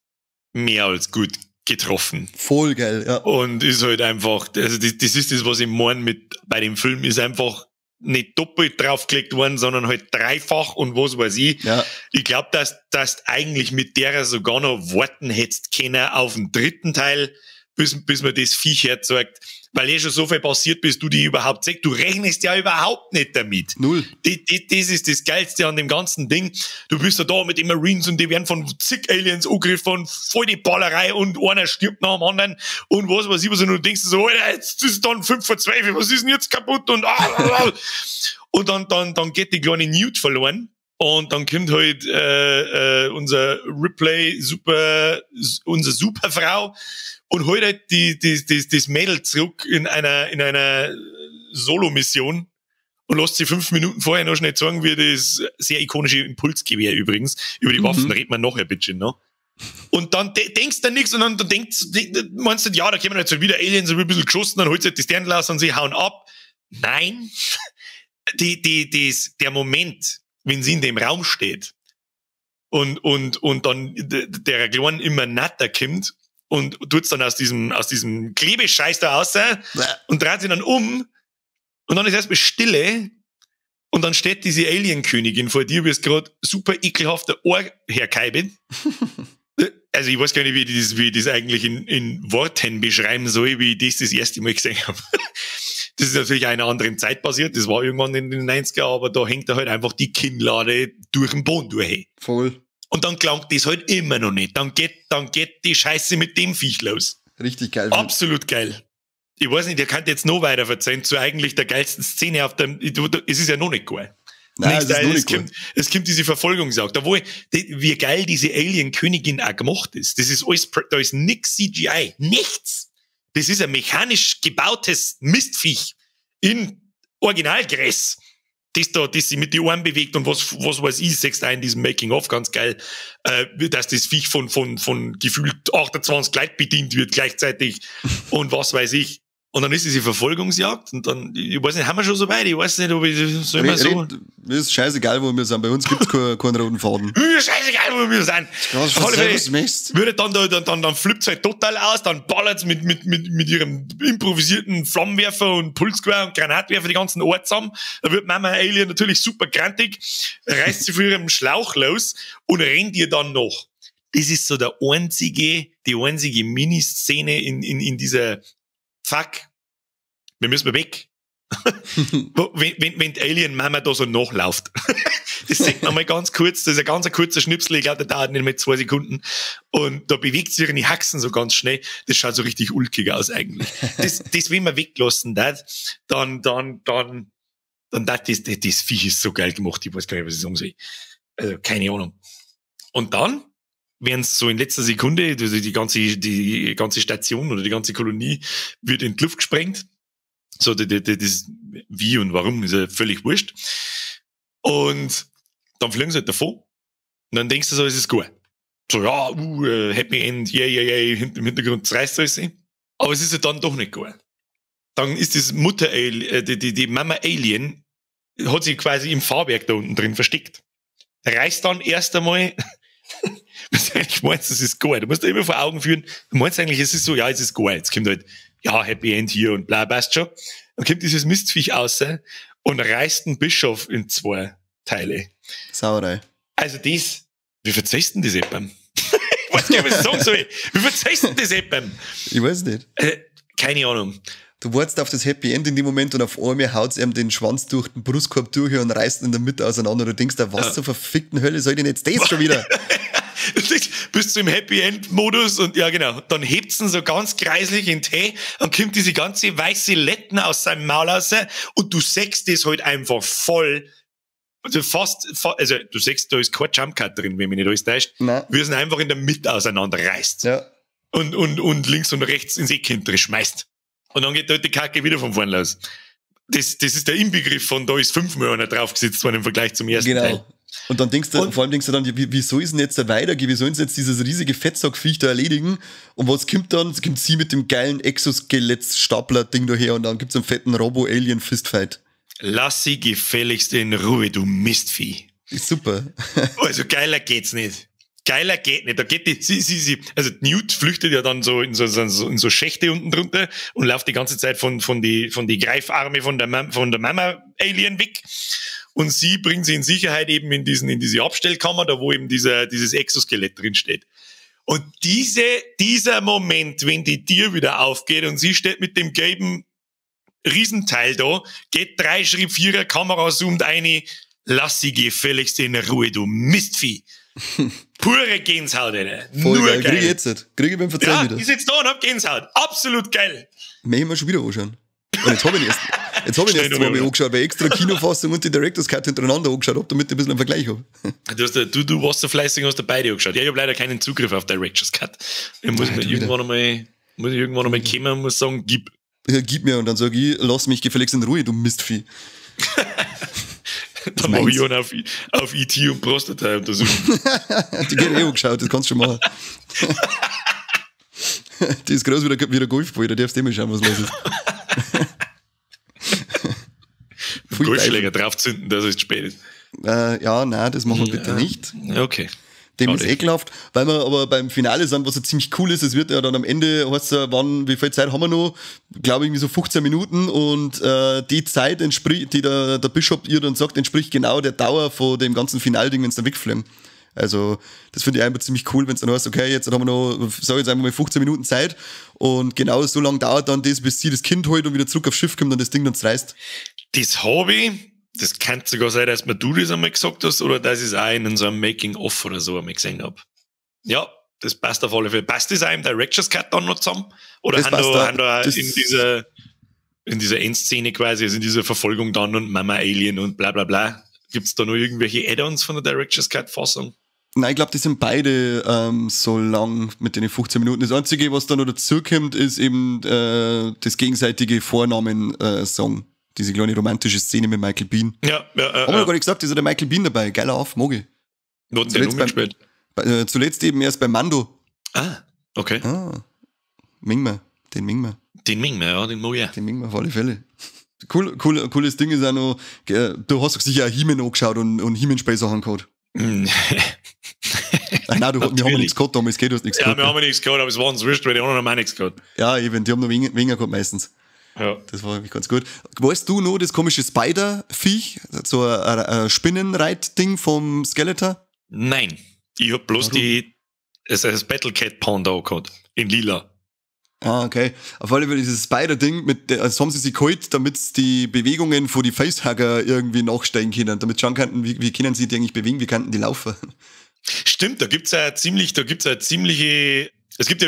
mehr als gut getroffen. Voll geil, ja. Und ist halt einfach, also das ist das, was ich meine bei dem Film, ist einfach nicht doppelt draufgelegt worden, sondern halt dreifach und was weiß ich. Ja. Ich glaube, dass eigentlich mit der sogar noch warten hättest können auf den dritten Teil, bis man das Viech herzeigt, weil schon so viel passiert, bis du die überhaupt siehst. Du rechnest ja überhaupt nicht damit. Null. Das ist das Geilste an dem ganzen Ding. Du bist ja da mit den Marines und die werden von zig Aliens angegriffen, voll die Ballerei und einer stirbt nach dem anderen und was weiß ich was. Und du denkst so, Alter, jetzt ist dann 5 vor 12, was ist denn jetzt kaputt? Und und dann geht die kleine Newt verloren. Und dann kommt halt unser Ripley, unsere Superfrau, und holt halt das Mädel zurück in einer Solo-Mission und lässt sie 5 Minuten vorher noch schnell sagen, wie das sehr ikonische Impulsgewehr übrigens. Über die Waffen redet man nachher ein bisschen, ne? Und dann denkst du nichts und dann meinst du, ja, da kommen jetzt halt wieder Aliens, und ein bisschen geschossen, dann holst du halt die Sterne raus und sie hauen ab. Nein. Der Moment, wenn sie in dem Raum steht und dann der Kleine immer netter kommt und tut's dann aus diesem Klebescheiß da raus und dreht sich dann um und dann ist erstmal Stille und dann steht diese Alien-Königin vor dir, wie es gerade super ekelhafter Ohr herkeibet. Also ich weiß gar nicht, wie ich das eigentlich in Worten beschreiben soll, wie ich das erste Mal gesehen habe. Das ist natürlich auch in einer anderen Zeit passiert, das war irgendwann in den 90er, aber da hängt da halt einfach die Kinnlade durch den Boden durch. Voll. Und dann klangt das halt immer noch nicht. Dann geht die Scheiße mit dem Viech los. Richtig geil. Absolut geil. Ich weiß nicht, ihr könnt jetzt noch weiter verzeihen zu eigentlich der geilsten Szene auf dem, es ist ja noch nicht geil. Nein, es kommt diese Verfolgungsjagd. Obwohl, wie geil diese Alien-Königin auch gemacht ist. Das ist alles, da ist nix CGI. Nichts. Das ist ein mechanisch gebautes Mistviech in Originalgräs, das sich mit die Ohren bewegt und was weiß ich, sechst in diesem Making-of ganz geil, dass das Viech von gefühlt 28 Leuten bedient wird gleichzeitig und was weiß ich. Und dann ist diese Verfolgungsjagd und dann, ich weiß nicht, haben wir schon so weit? Ich weiß nicht, ob ich so immer so... Mir ist scheißegal, wo wir sind. Bei uns gibt's keinen roten Faden. Mir ist scheißegal, wo wir sind. Dann flippt's halt total aus, dann ballert's mit ihrem improvisierten Flammenwerfer und Pulsgewehr und Granatwerfer die ganzen Ort zusammen. Da wird Mama Alien natürlich super grantig, reißt sie von ihrem Schlauch los und rennt ihr dann noch. Das ist so die einzige Miniszene in dieser Fuck, wir müssen weg. wenn die Alien-Mama da so nachläuft. Das sieht man mal ganz kurz, das ist ein ganz kurzer Schnipsel, ich glaube, der dauert nicht mehr 2 Sekunden. Und da bewegt sich ihre Haxen so ganz schnell. Das schaut so richtig ulkig aus eigentlich. Das wenn man weglassen darf, dann das Viech ist so geil gemacht, ich weiß gar nicht, was ich sagen soll. Also, keine Ahnung. Und dann werden es so in letzter Sekunde, also die ganze Station oder die ganze Kolonie wird in die Luft gesprengt. So, das wie und warum ist ja völlig wurscht. Und dann fliegen sie halt davon. Und dann denkst du so, es ist gut. So, ja, Happy End, yeah, im Hintergrund zerreißt alles. Aber es ist ja dann doch nicht gut. Dann ist das die Mama Alien, hat sich quasi im Fahrwerk da unten drin versteckt. Reißt dann erst einmal, was du eigentlich meinst, das ist gut. Du musst dir immer vor Augen führen, du meinst eigentlich, es ist so, ja, es ist gut. Jetzt kommt halt, ja, Happy End hier und bla, passt schon. Dann kommt dieses Mistviech raus und reißt den Bischof in 2 Teile. Sauerei. Also wie verzeihst denn das etwa? Ich weiß gar nicht, was ich sagen soll. Wie verzeihst denn das etwa? Ich weiß nicht. Keine Ahnung. Du wartest auf das Happy End in dem Moment und auf einmal haut's ihm den Schwanz durch den Brustkorb durch und reißt ihn in der Mitte auseinander. Du denkst da, was zur verfickten Hölle soll denn jetzt das schon wieder? Bist du im Happy-End-Modus und ja genau, dann hebt's ihn so ganz kreislich in Tee und kommt diese ganze weiße Letten aus seinem Maul raus und du sägst das halt einfach voll, also also du sägst, da ist kein Jumpcut drin, wenn mich nicht alles täuscht, wie es ihn einfach in der Mitte auseinanderreißt. Ja. Und links und rechts ins Eck hintere schmeißt. Und dann geht dort die Kacke wieder von vorn los. Das ist der Inbegriff von, da ist 5-mal einer draufgesetzt worden im Vergleich zum ersten Teil. Und dann vor allem denkst du dann, wieso ist denn jetzt da weitergehen? Wie sollen sie jetzt dieses riesige Fettsackviech da erledigen? Und was kommt dann? Es kommt sie mit dem geilen Exoskelett-Stapler-Ding daher und dann gibt's einen fetten Robo-Alien-Fistfight. Lass sie gefälligst in Ruhe, du Mistvieh. Ist super. Also geiler geht's nicht. Geiler geht nicht. Da geht also Newt flüchtet ja dann so in so Schächte unten drunter und läuft die ganze Zeit von die Greifarme von der Mama Alien weg. Und sie bringt sie in Sicherheit eben in diese Abstellkammer, da wo eben dieses Exoskelett drin steht. Und dieser Moment, wenn die Tür wieder aufgeht und sie steht mit dem gelben Riesenteil da, geht 3 Schritt, 4er, Kamera zoomt eine, lass sie gefälligst in Ruhe, du Mistvieh. Pure Gänsehaut, Alter. Voll Nur geil. geil. Krieg ich jetzt. Krieg ich beim Verzeihen Ja, wieder. ich sitze da und hab Gänsehaut. Absolut geil. Möchte ich mir schon wieder anschauen. Und jetzt habe ich ihn erst zweimal angeschaut, weil ich extra Kinofassung und die Director's Cut hintereinander angeschaut habe, damit ich ein bisschen einen Vergleich habe. Du warst so fleißig, hast du beide angeschaut. Ja, ich habe leider keinen Zugriff auf Director's Cut. Ich muss mir irgendwann einmal kommen und muss sagen, gib. Ja, gib mir und dann sage ich, lass mich gefälligst in Ruhe, du Mistvieh. Dann mache ich einen auf IT und Prostata untersuchen. Die geht angeschaut, das kannst du schon machen. Die ist groß wie der Golfball, da darfst du immer schauen, was los ist. Golfschläger draufzünden, dass es zu spät ist. Ja, nein, das machen wir bitte nicht. Okay. Dem ist ekelhaft, weil wir aber beim Finale sind, was ja ziemlich cool ist, es wird ja dann am Ende, heißt ja, wie viel Zeit haben wir noch? Glaube irgendwie so 15 Minuten und die Zeit entspricht, die der Bischof ihr dann sagt, entspricht genau der Dauer von dem ganzen Finalding, wenn sie dann wegfliegen. Also, das finde ich einfach ziemlich cool, wenn es dann heißt, okay, jetzt haben wir noch, sag ich jetzt einfach mal 15 Minuten Zeit und genau so lange dauert dann das, bis sie das Kind holt und wieder zurück aufs Schiff kommt und das Ding dann zerreißt. Das habe ich. Das kann sogar sein, dass mir du das einmal gesagt hast oder dass ich es auch in so einem Making-of oder so einmal gesehen habe. Ja, das passt auf alle Fälle. Passt das auch im Director's Cut dann noch zusammen? Oder haben da in dieser Endszene quasi, also in dieser Verfolgung dann und Mama Alien und bla bla bla, gibt's da noch irgendwelche Add-ons von der Director's Cut-Fassung? Nein, ich glaube, die sind beide so lang mit den 15 Minuten. Das Einzige, was da noch dazukommt, ist eben das gegenseitige Vornamen-Song. Diese kleine romantische Szene mit Michael Biehn. Ja. Haben wir noch gar nicht gesagt, ist ja der Michael Biehn dabei. Geiler Auf, mag ich. Wo hat der Nummer gespielt? Zuletzt eben erst bei Mando. Ah, okay. Mingma. Den Mingma. Den Mingma, ja, den mag ich auch. Den Mingma auf alle Fälle. Cooles Ding ist auch noch, du hast doch sicher auch He-Man angeschaut und He-Man-Spielsachen gehabt. Nein, wir haben ja nichts gehabt damals, du hast nichts gehabt. Ja, wir haben nichts gehabt, aber es war uns wurscht, weil die anderen haben auch nichts gehabt. Ja, eben, die haben noch weniger gehabt meistens. Ja. Das war wirklich ganz gut. Weißt du noch das komische Spider-Viech? So ein Spinnenreit-Ding vom Skeletor? Nein. Ich hab bloß das Battle Cat Panda gehabt. In lila. Ah, okay. Auf alle Fälle dieses Spider-Ding, das haben sie sich geholt, damit sie die Bewegungen von die Facehugger irgendwie nachsteigen können, damit schauen könnten, wie können sie die eigentlich bewegen, wie könnten die laufen. Stimmt, es gibt ja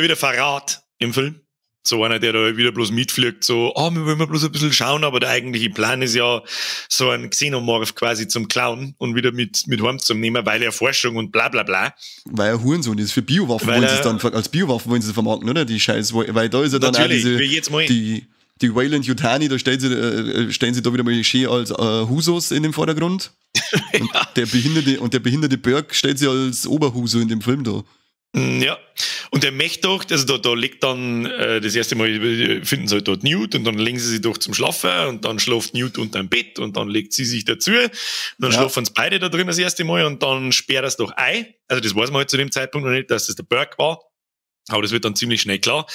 wieder Verrat im Film. So einer, der da wieder bloß mitfliegt, so, wir wollen mal bloß ein bisschen schauen, aber der eigentliche Plan ist ja, so ein Xenomorph quasi zum Klauen und wieder mit heim zum nehmen, weil er Forschung und bla bla bla. Weil er Hurensohn ist. Für Biowaffen wollen sie es dann, als Biowaffen wollen sie es vermarkten, oder? Die Scheiß, weil da ist ja dann natürlich, auch die Wayland Yutani, da stellen sie da wieder mal schön als Husos in den Vordergrund. Ja. Und der behinderte Burke stellt sie als Oberhuso in dem Film da. Ja, und der möchte doch, also da liegt dann, das erste Mal finden sie halt dort Newt und dann legen sie sich doch zum Schlafen und dann schläft Newt unterm Bett und dann legt sie sich dazu und dann schlafen sie beide da drin das erste Mal und dann sperrt es doch ein. Also das weiß man halt zu dem Zeitpunkt noch nicht, dass das der Burke war, aber das wird dann ziemlich schnell klar.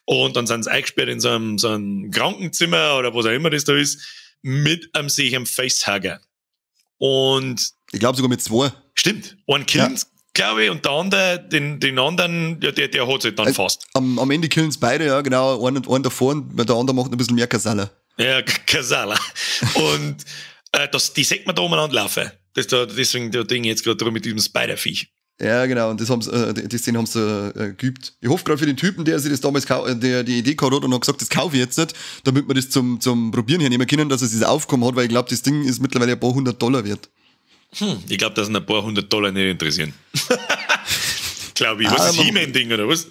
Und dann sind sie eingesperrt in so einem Krankenzimmer oder was auch immer das da ist, mit einem sich am Facehugger. Und ich glaube sogar mit 2. Stimmt, einen killen glaube ich, und der andere, den anderen, ja, der hat sich dann fast. Am Ende killen es beide, ja, genau. Einen davor und der andere macht ein bisschen mehr Kasala. Ja, Kasala. Und die sieht man da umeinander laufen. Deswegen der Ding jetzt gerade drum mit diesem Spider-Viech. Ja, genau, und die Szene haben sie geübt. Ich hoffe gerade für den Typen, der sich das damals der die Idee gehabt hat und hat gesagt, das kaufe ich jetzt nicht, damit wir das zum Probieren hernehmen können, dass er sich das aufkommen hat, weil ich glaube, das Ding ist mittlerweile ein paar $100 wert. Ich glaube, dass ihn ein paar $100 nicht interessieren. Glaube ich. Was ist He-Man-Ding oder was?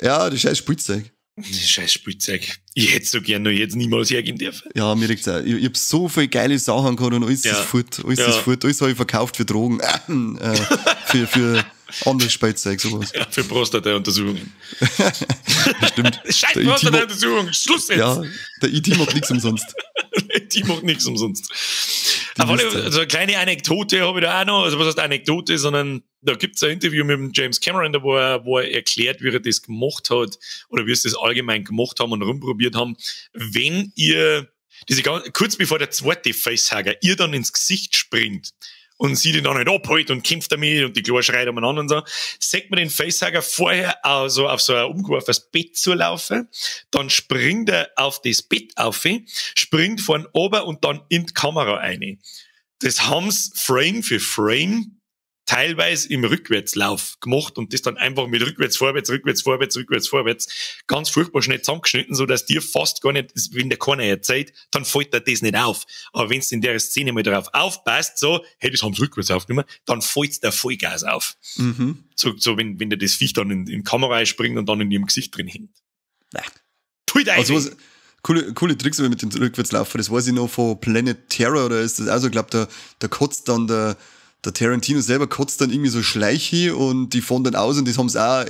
Ja, das scheiß Spielzeug. Das scheiß Spielzeug. Ich hätte so gerne noch jetzt niemals hergehen dürfen. Ja, mir liegt's auch. Ich hab so viele geile Sachen gehabt und alles ist fort. Alles habe ich verkauft für Drogen. für anderes Spielzeug, sowas. Ja, für Prostata-Untersuchungen. Stimmt. Scheiß Prostata-Untersuchung. Schluss jetzt. Ja, der IT macht nichts umsonst. Die macht nichts umsonst. Also eine kleine Anekdote habe ich da auch noch, also was heißt Anekdote, sondern da gibt es ein Interview mit dem James Cameron, da wo er erklärt, wie er das gemacht hat oder wie sie das allgemein gemacht haben und rumprobiert haben. Wenn ihr, kurz bevor der zweite Facehugger ihr dann ins Gesicht springt und sie den dann nicht abholt und kämpft damit und die Klar schreit umeinander und so, sieht man den Facehugger vorher also auf so ein umgeworfenes Bett zulaufen, dann springt er auf das Bett auf, springt von oben und dann in die Kamera rein. Das haben's Frame für Frame teilweise im Rückwärtslauf gemacht und das dann einfach mit rückwärts, vorwärts, ganz furchtbar schnell zusammengeschnitten, so dass dir fast gar nicht, wenn der keiner erzählt, dann fällt dir das nicht auf. Aber wenn du in der Szene mal darauf aufpasst, so, hey, das haben sie rückwärts aufgenommen, dann fällt der Vollgas auf. Mhm. So wenn dir das Viech dann in die Kamera springt und dann in ihrem Gesicht drin hängt. Ja. Tut also was, coole Tricks mit dem Rückwärtslaufen, das weiß ich noch von Planet Terror, oder ist das also, ich glaube, da kotzt dann der Tarantino selber kotzt dann irgendwie so Schleiche und die fahren dann aus und das haben sie auch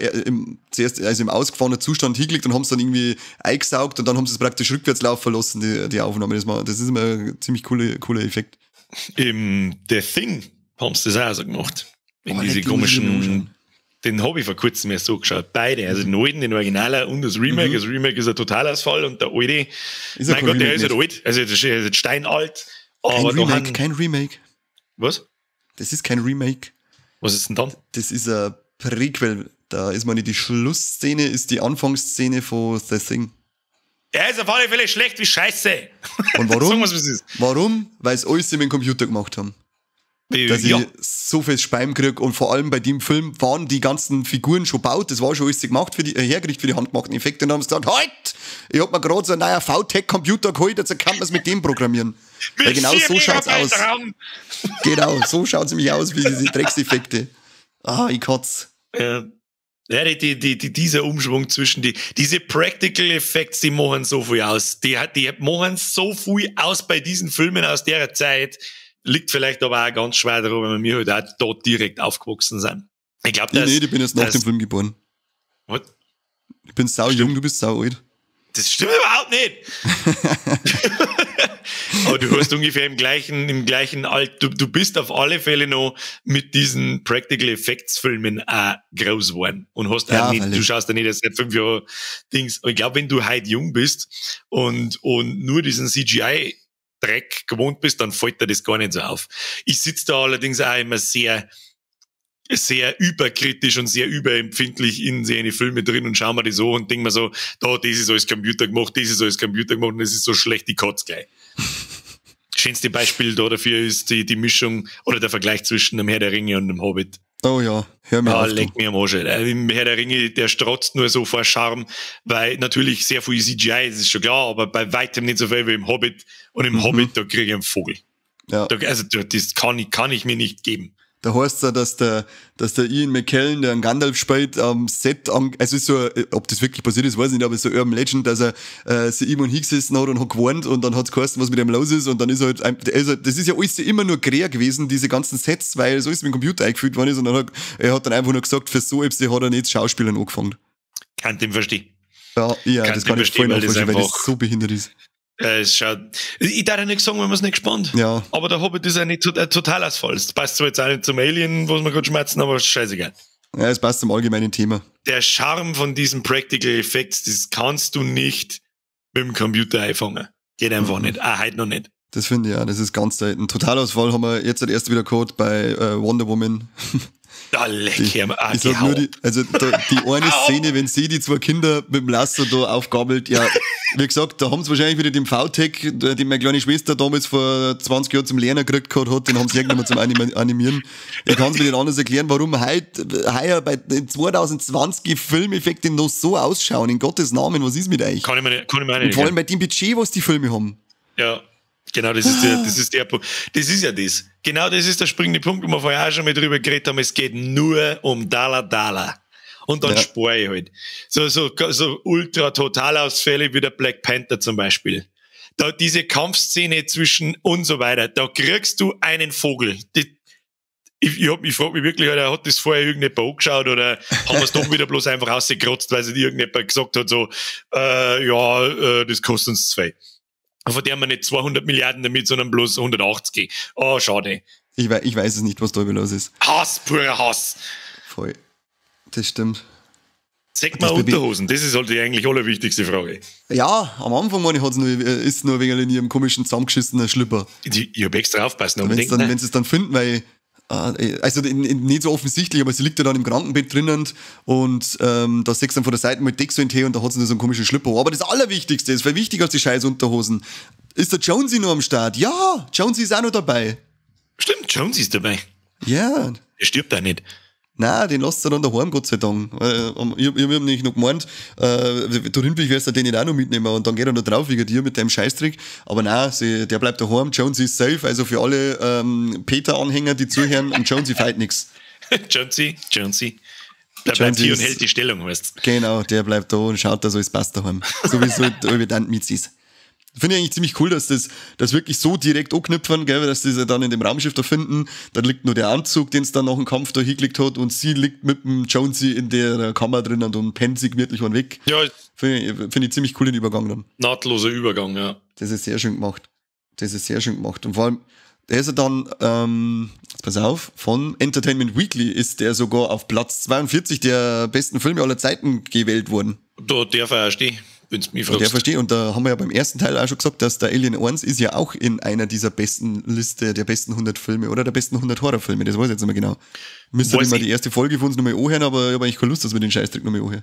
zuerst also im ausgefahrenen Zustand hingelegt und haben es dann irgendwie eingesaugt und dann haben sie es praktisch rückwärts laufen verlassen, die Aufnahme. Das ist immer ein ziemlich cooler Effekt. Im The Thing haben sie das auch so gemacht. In diese komischen, den habe ich vor kurzem erst so geschaut. Beide, also den alten, den Originaler und das Remake. Das Remake ist ein Totalausfall und der alte, mein Gott, der ist halt alt, also der ist halt steinalt. Aber kein Remake. Was? Das ist kein Remake. Was ist denn dann? Das ist ein Prequel. Da ist man nicht die Schlussszene, ist die Anfangsszene von The Thing. Er ist auf alle Fälle schlecht wie Scheiße. Und warum? Sagen wir's, was es ist. Warum? Weil es alles mit dem Computer gemacht haben. Dass ich so viel Speim kriege und vor allem bei dem Film waren die ganzen Figuren schon gebaut, das war schon alles gemacht hergerichtet für die handgemachten Effekte und dann haben sie gesagt, halt! Ich hab mir gerade so ein neuer VTech-Computer geholt, jetzt kann man es mit dem programmieren. Weil genau so schaut's aus. Genau, so schaut's nämlich aus, wie diese Dreckseffekte. Ich kotz. Ja, dieser Umschwung zwischen diese Practical Effects, die machen so viel aus. Die machen so viel aus bei diesen Filmen aus der Zeit. Liegt vielleicht aber auch ganz schwer daran, weil wir halt auch dort direkt aufgewachsen sind. Ich glaube, ich bin jetzt nach dem Film geboren. Was? Ich bin sau jung, du bist sau alt. Das stimmt überhaupt nicht. Aber du hast ungefähr im gleichen Alter, du bist auf alle Fälle noch mit diesen Practical Effects Filmen auch groß geworden. Und hast auch nicht, du schaust ja nicht erst seit 5 Jahren Dings. Und ich glaube, wenn du heute jung bist und nur diesen CGI-Dreck gewohnt bist, dann fällt dir das gar nicht so auf. Ich sitze da allerdings auch immer sehr überkritisch und sehr überempfindlich in seine Filme drin und schau mir das so und denk mir so, das ist alles Computer gemacht, und das ist so schlecht, die kotzt gleich. Schönste Beispiel da dafür ist die Mischung oder der Vergleich zwischen dem Herr der Ringe und dem Hobbit. Oh ja, hör mir auf. Leck mir am Arsch. Im Herr der Ringe, der strotzt nur so vor Charme, weil natürlich sehr viel CGI, das ist schon klar, aber bei weitem nicht so viel wie im Hobbit. Und im Hobbit, da kriege ich einen Vogel. Ja. Also das kann ich mir nicht geben. Da heißt es ja, dass der Ian McKellen, der einen Gandalf spielt, am Set, also ist so, ob das wirklich passiert ist, weiß ich nicht, aber so Urban Legend, dass er sich irgendwo hingesessen hat und hat gewarnt und dann hat es geheißen, was mit ihm los ist und dann ist halt, also das ist ja alles immer nur Krähe gewesen, diese ganzen Sets, weil so ist mit dem Computer eingefügt worden ist und dann er hat dann einfach nur gesagt, für so etwas hat er nicht Schauspielern angefangen. Kann dem verstehen. Ja, das kann ich voll nachvollziehen, weil das so behindert ist. Ich darf ja nicht sagen, wenn man es nicht gespannt. Ja. Aber der Hobbit ist ja nicht Totalausfall. Das passt zwar jetzt auch nicht zum Alien, was wir gerade schmerzen, aber scheißegal. Ja, es passt zum allgemeinen Thema. Der Charme von diesen Practical Effects, das kannst du nicht mit dem Computer einfangen. Geht einfach nicht. Heute noch nicht. Das finde ich ja, das ist ganz selten. Totalausfall haben wir jetzt erst wieder gehabt bei Wonder Woman. Da leck ich sag nur die eine Szene, wenn sie die zwei Kinder mit dem Lasso da aufgabelt, ja, wie gesagt, da haben sie wahrscheinlich wieder den VTech, den meine kleine Schwester damals vor 20 Jahren zum Lernen gekriegt gehabt hat, den haben sie irgendwann mal zum Animieren. Ich kann es mir nicht anders erklären, warum heuer bei 2020 Filmeffekte noch so ausschauen. In Gottes Namen, was ist mit euch? Kann ich mir nicht Und vor allem bei dem Budget, was die Filme haben. Ja. Genau, das ist der Punkt. Das ist ja das. Genau das ist der springende Punkt, wo wir vorher auch schon mal drüber geredet haben. Es geht nur um Dollar. Und dann spare ich halt. So Ultra-Totalausfälle wie der Black Panther zum Beispiel. Da diese Kampfszene zwischen und so weiter, da kriegst du einen Vogel. Ich frage mich wirklich, Alter, hat das vorher irgendjemand angeschaut oder haben wir es doch wieder bloß einfach rausgekratzt, weil sich irgendjemand gesagt hat, so, das kostet uns 2. Von der man nicht 200 Milliarden damit, sondern bloß 180. Oh, schade. Ich weiß es nicht, was da los ist. Purer Hass. Voll. Das stimmt. Sag mal Unterhosen, das ist halt die eigentlich allerwichtigste Frage. Ja, am Anfang ist nur wegen in ihrem komischen zusammengeschissenen Schlipper. Ich hab extra aufpassen. Wenn sie es dann finden, weil Also nicht so offensichtlich, aber sie liegt ja dann im Krankenbett drinnen und da sechst dann von der Seite mal Deck so in Tee und da hat sie so einen komischen Schlüpper. Aber das Allerwichtigste, ist viel wichtiger als die scheiß Unterhosen, ist der Jonesy noch am Start. Ja, Jonesy ist auch noch dabei. Stimmt, Jonesy ist dabei. Ja. Der stirbt auch nicht. Nein, den lasst ihr dann daheim, Gott sei Dank. Ich hab nämlich noch gemeint, du Rindwig wirst du den nicht auch noch mitnehmen und dann geht er noch drauf wegen dir mit deinem Scheißtrick. Aber nein, der bleibt daheim, Jonesy ist safe, also für alle Peter-Anhänger, die zuhören, am Jonesy fight nix. Jonesy. Der bleibt hier und hält die Stellung, weißt du. Genau, der bleibt da und schaut, dass alles passt daheim. So wie es halt evident mit ist. Finde ich eigentlich ziemlich cool, dass das wirklich so direkt anknüpfen, gell, dass die sie dann in dem Raumschiff da finden. Dann liegt nur der Anzug, den es dann nach dem Kampf da hingelegt hat und sie liegt mit dem Jonesy in der Kammer drin und pennt sie gemütlich und weg. Ja. Finde ich ziemlich cool den Übergang dann. Nahtloser Übergang, ja. Das ist sehr schön gemacht. Und vor allem, der ist ja dann, jetzt pass auf, von Entertainment Weekly ist der sogar auf Platz 42 der besten Filme aller Zeiten gewählt worden. Da darf er auch stehen. Der verstehe, und da haben wir ja beim ersten Teil auch schon gesagt, dass der Alien 1 ist ja auch in einer dieser besten Liste der besten 100 Filme oder der besten 100 Horrorfilme, das weiß ich jetzt nicht mehr genau. Müsste halt mal die erste Folge von uns nochmal anhören, aber ich habe eigentlich keine Lust, dass wir den Scheißtrick nochmal anhören.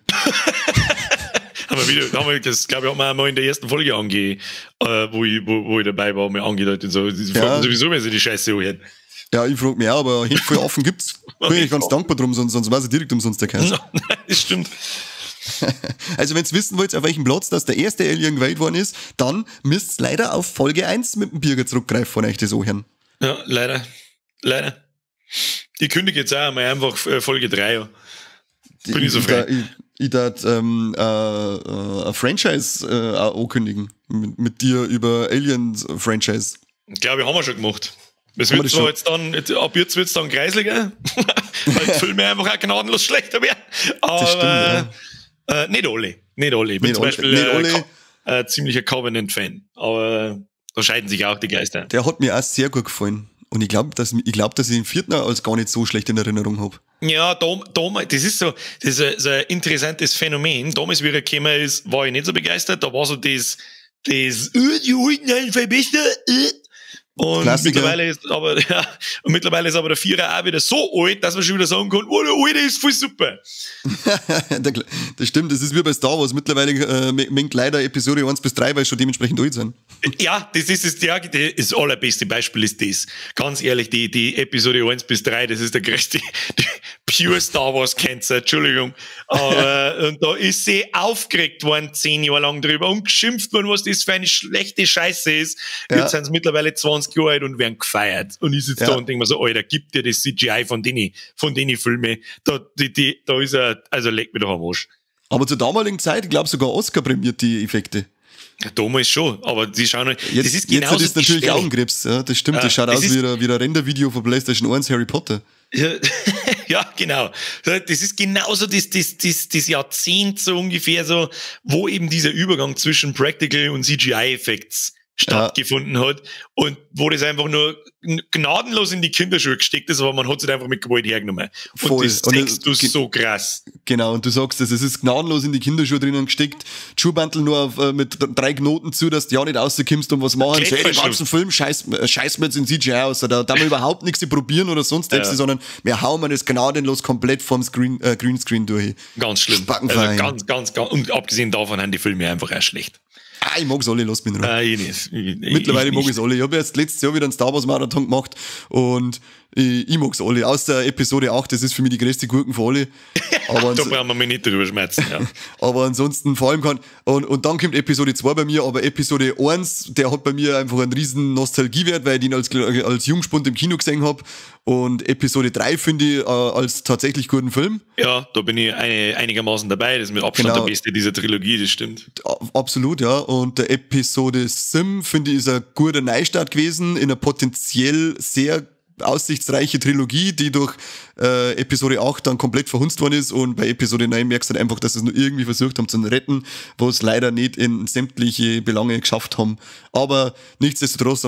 Das glaube ich, haben wir auch mal in der ersten Folge wo ich dabei war, mal angedeutet. So. Die fragen sowieso, wenn sie die Scheiße anhören. Ja, ich frage mich auch, aber Handvoll Affen gibt's. Bin ich ganz dankbar drum, sonst weiß ich direkt umsonst der Käse. Das stimmt. Also wenn ihr wissen wollt, auf welchem Platz das der erste Alien gewählt worden ist, dann müsst ihr leider auf Folge 1 mit dem Bürger zurückgreifen von euch das anhören. Ja, leider. Ich kündige jetzt auch mal einfach Folge 3 an. Bin ich so frei. Ich darf ein Franchise ankündigen. Mit dir über Alien-Franchise. Ich glaube, haben wir schon gemacht. Das wird zwar jetzt dann, ab jetzt wird es dann kreisliger, weil die Filme einfach auch gnadenlos schlechter werden. Aber das stimmt, ja. Nicht alle. Ich bin zum Beispiel ziemlicher Covenant-Fan. Aber da scheiden sich auch die Geister. Der hat mir auch sehr gut gefallen. Und ich glaube, dass ich den vierten als gar nicht so schlecht in Erinnerung habe. Ja, das ist so ein interessantes Phänomen. Damals, wie er gekommen ist, war ich nicht so begeistert. Da war so die alten Alphabete. Und mittlerweile ist aber der Vierer auch wieder so alt, dass man schon wieder sagen kann, oh, der Alte ist voll super. Das stimmt, das ist wie bei Star Wars. Mittlerweile mengt leider Episode 1 bis 3, weil schon dementsprechend alt sind. Ja, das allerbeste Beispiel ist das. Ganz ehrlich, die Episode 1 bis 3, das ist der größte pure Star Wars Cancer, Entschuldigung. Aber und da ist sie aufgeregt worden 10 Jahre lang drüber und geschimpft worden, was das für eine schlechte Scheiße ist. Ja. Jetzt sind sie mittlerweile 20 Jahre alt und werden gefeiert. Und ich sitze da und denke mir so, Alter, gibt dir das CGI von denen Filmen. Da ist er, also leg mir doch am Arsch. Aber zur damaligen Zeit, ich glaube sogar Oscar prämiert die Effekte. Ja, damals schon, aber die schauen halt, das ist genauso. Jetzt ist natürlich Stelle. Augenkrebs, ja, das stimmt, das schaut aus wie ein Rendervideo von PlayStation 1 Harry Potter. Ja, genau. Das ist genauso das Jahrzehnt so ungefähr so, wo eben dieser Übergang zwischen Practical und CGI-Effekts stattgefunden hat und wo das einfach nur gnadenlos in die Kinderschuhe gesteckt ist, aber man hat es halt einfach mit Gewalt hergenommen. Voll. Und das zeigst du so krass. Genau, und du sagst es ist gnadenlos in die Kinderschuhe drinnen gesteckt, Schuhbantel nur mit 3 Knoten zu, dass du ja nicht rauskommst und was machen. Den ganzen Film scheiß wir jetzt in CGI aus. Da wir überhaupt nichts probieren oder sonst nichts, sondern wir hauen das gnadenlos komplett vom Greenscreen durch. Ganz schlimm. Also ganz. Und abgesehen davon haben die Filme einfach auch schlecht. Ich mag's alle, lass mich in Ruhe. Mittlerweile mag ich's alle. Ich habe jetzt letztes Jahr wieder einen Star Wars Marathon gemacht und ich mag's alle. Außer Episode 8, das ist für mich die größte Gurken von alle. Aber da brauchen wir mich nicht drüber schmerzen. Ja. Aber ansonsten vor allem und dann kommt Episode 2 bei mir, aber Episode 1, der hat bei mir einfach einen riesen Nostalgiewert, weil ich ihn als Jungspund im Kino gesehen habe. Und Episode 3 finde ich als tatsächlich guten Film. Ja, da bin ich einigermaßen dabei. Das ist mit Abstand der beste dieser Trilogie, das stimmt. Absolut, ja. Und der Episode 7 finde ich ist ein guter Neustart gewesen in einer potenziell sehr aussichtsreiche Trilogie, die durch Episode 8 dann komplett verhunzt worden ist, und bei Episode 9 merkst du halt einfach, dass sie es nur irgendwie versucht haben zu retten, wo es leider nicht in sämtliche Belange geschafft haben. Aber nichtsdestotrotz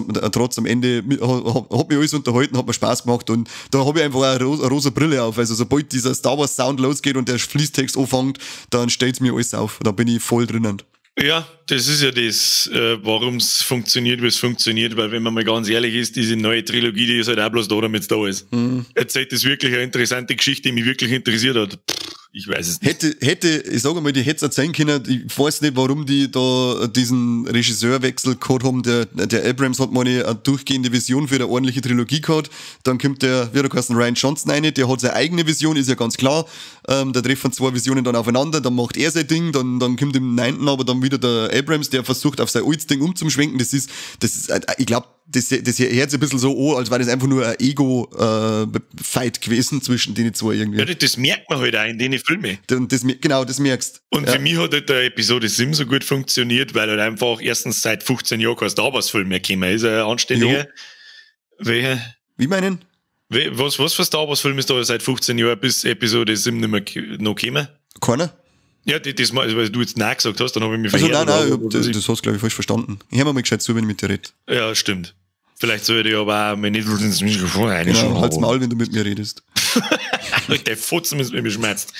am Ende hat mich alles unterhalten, hat mir Spaß gemacht, und da habe ich einfach eine rosa Brille auf. Also sobald dieser Star Wars Sound losgeht und der Fließtext anfängt, dann stellt es mir alles auf. Da bin ich voll drinnen. Ja, das ist ja das, warum es funktioniert, wie es funktioniert, weil wenn man mal ganz ehrlich ist, diese neue Trilogie, die ist halt auch bloß da, damit es da ist. Erzählt das wirklich eine interessante Geschichte, die mich wirklich interessiert hat. Ich weiß es nicht. Ich sage mal, die hätte es erzählen können, ich weiß nicht, warum die da diesen Regisseurwechsel gehabt haben. Der Abrams hat mal eine durchgehende Vision für eine ordentliche Trilogie gehabt. Dann kommt der, wie der heißt, Rian Johnson rein, der hat seine eigene Vision, ist ja ganz klar. Da treffen zwei Visionen dann aufeinander, dann macht er sein Ding, dann kommt im 9. aber dann wieder der Abrams, der versucht auf sein altes Ding umzuschwenken. Das ist, ich glaube, das hört sich ein bisschen so an, als wäre das einfach nur ein Ego-Fight gewesen zwischen den zwei irgendwie. Ja, das merkt man halt auch in den Filmen. Genau, das merkst. Und für mich hat halt der Episode 7 so gut funktioniert, weil halt einfach erstens seit 15 Jahren kein Star Wars Film mehr gekommen ist. Ein anständiger. Wie meinen? Was für Star Wars Film ist da seit 15 Jahren bis Episode 7 nicht mehr noch gekommen? Keiner? Ja, das mal, weil du jetzt nein gesagt hast, dann habe ich mich verhört. Also nein, das hast du, glaube ich, falsch verstanden. Hör mir mal gescheit zu, wenn ich mit dir rede. Ja, stimmt. Vielleicht sollte ich aber auch mal nicht ins Mikrofon reinschauen. Genau, halt's Maul, wenn du mit mir redest. Der Fotzen ist mir beschmerzt.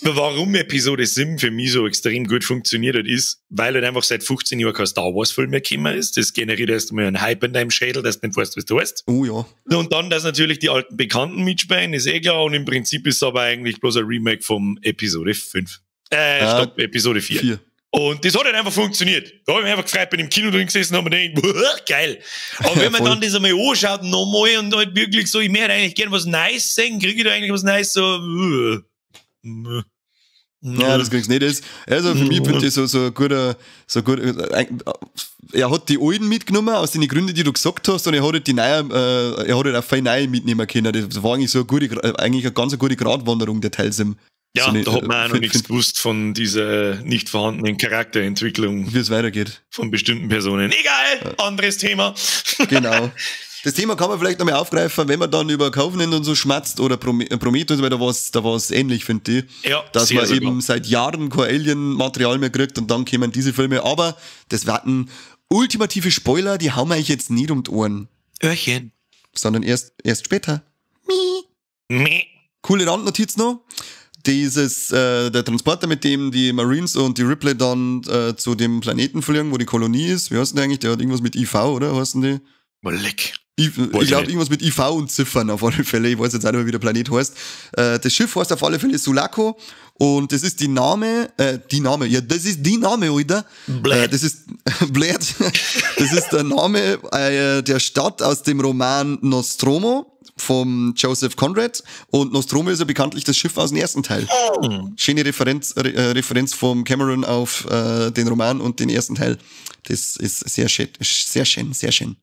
Warum Episode 7 für mich so extrem gut funktioniert hat, ist, weil halt einfach seit 15 Jahren kein Star Wars Film mehr gekommen ist. Das generiert erst einmal einen Hype in deinem Schädel, dass du nicht weißt, was du hast. Oh ja. Und dann, dass natürlich die alten Bekannten mitspielen, ist eh klar. Und im Prinzip ist es aber eigentlich bloß ein Remake vom Episode 5. Episode 4. Und das hat halt einfach funktioniert. Da habe ich mich einfach gefreut, bin im Kino drin gesessen und habe mir gedacht, geil. Aber wenn man dann das einmal anschaut, nochmal und halt wirklich so, ich möchte eigentlich gerne was Neues sehen, kriege ich da eigentlich was Neues, so, Ja, das kriegst du nicht. Also für mich finde ich so ein guter, er hat die alten mitgenommen, aus den Gründen, die du gesagt hast, und er hat halt die neuen, er hat halt auch viele neue mitnehmen können. Das war eigentlich so eine ganz gute Gratwanderung, der Teil Sim. Ja, so eine, da hat man auch noch nichts gewusst von dieser nicht vorhandenen Charakterentwicklung. Wie es weitergeht. Von bestimmten Personen. Egal, anderes Thema. Genau. Das Thema kann man vielleicht nochmal aufgreifen, wenn man dann über Covenant und so schmatzt oder Prometheus, weil da war's ähnlich, finde ich. Ja, dass man eben seit Jahren kein Alien-Material mehr kriegt und dann kommen diese Filme. Aber das werden ultimative Spoiler, die hauen wir euch jetzt nicht um die Ohren. Öhrchen. Sondern erst später. Mie. Coole Randnotiz noch. Der Transporter, mit dem die Marines und die Ripley dann zu dem Planeten fliegen, wo die Kolonie ist. Wie heißt denn der eigentlich? Der hat irgendwas mit IV, oder? Heißen die? Mal leck. Ich glaube, irgendwas mit IV und Ziffern auf alle Fälle. Ich weiß jetzt auch nicht mehr, wie der Planet heißt. Das Schiff heißt auf alle Fälle Sulaco. Und das ist das ist die Name, Alter. Das ist Blät. Das ist der Name der Stadt aus dem Roman Nostromo vom Joseph Conrad, und Nostromo ist ja bekanntlich das Schiff aus dem ersten Teil. Schöne Referenz vom Cameron auf den Roman und den ersten Teil. Das ist sehr schön, sehr schön, sehr schön.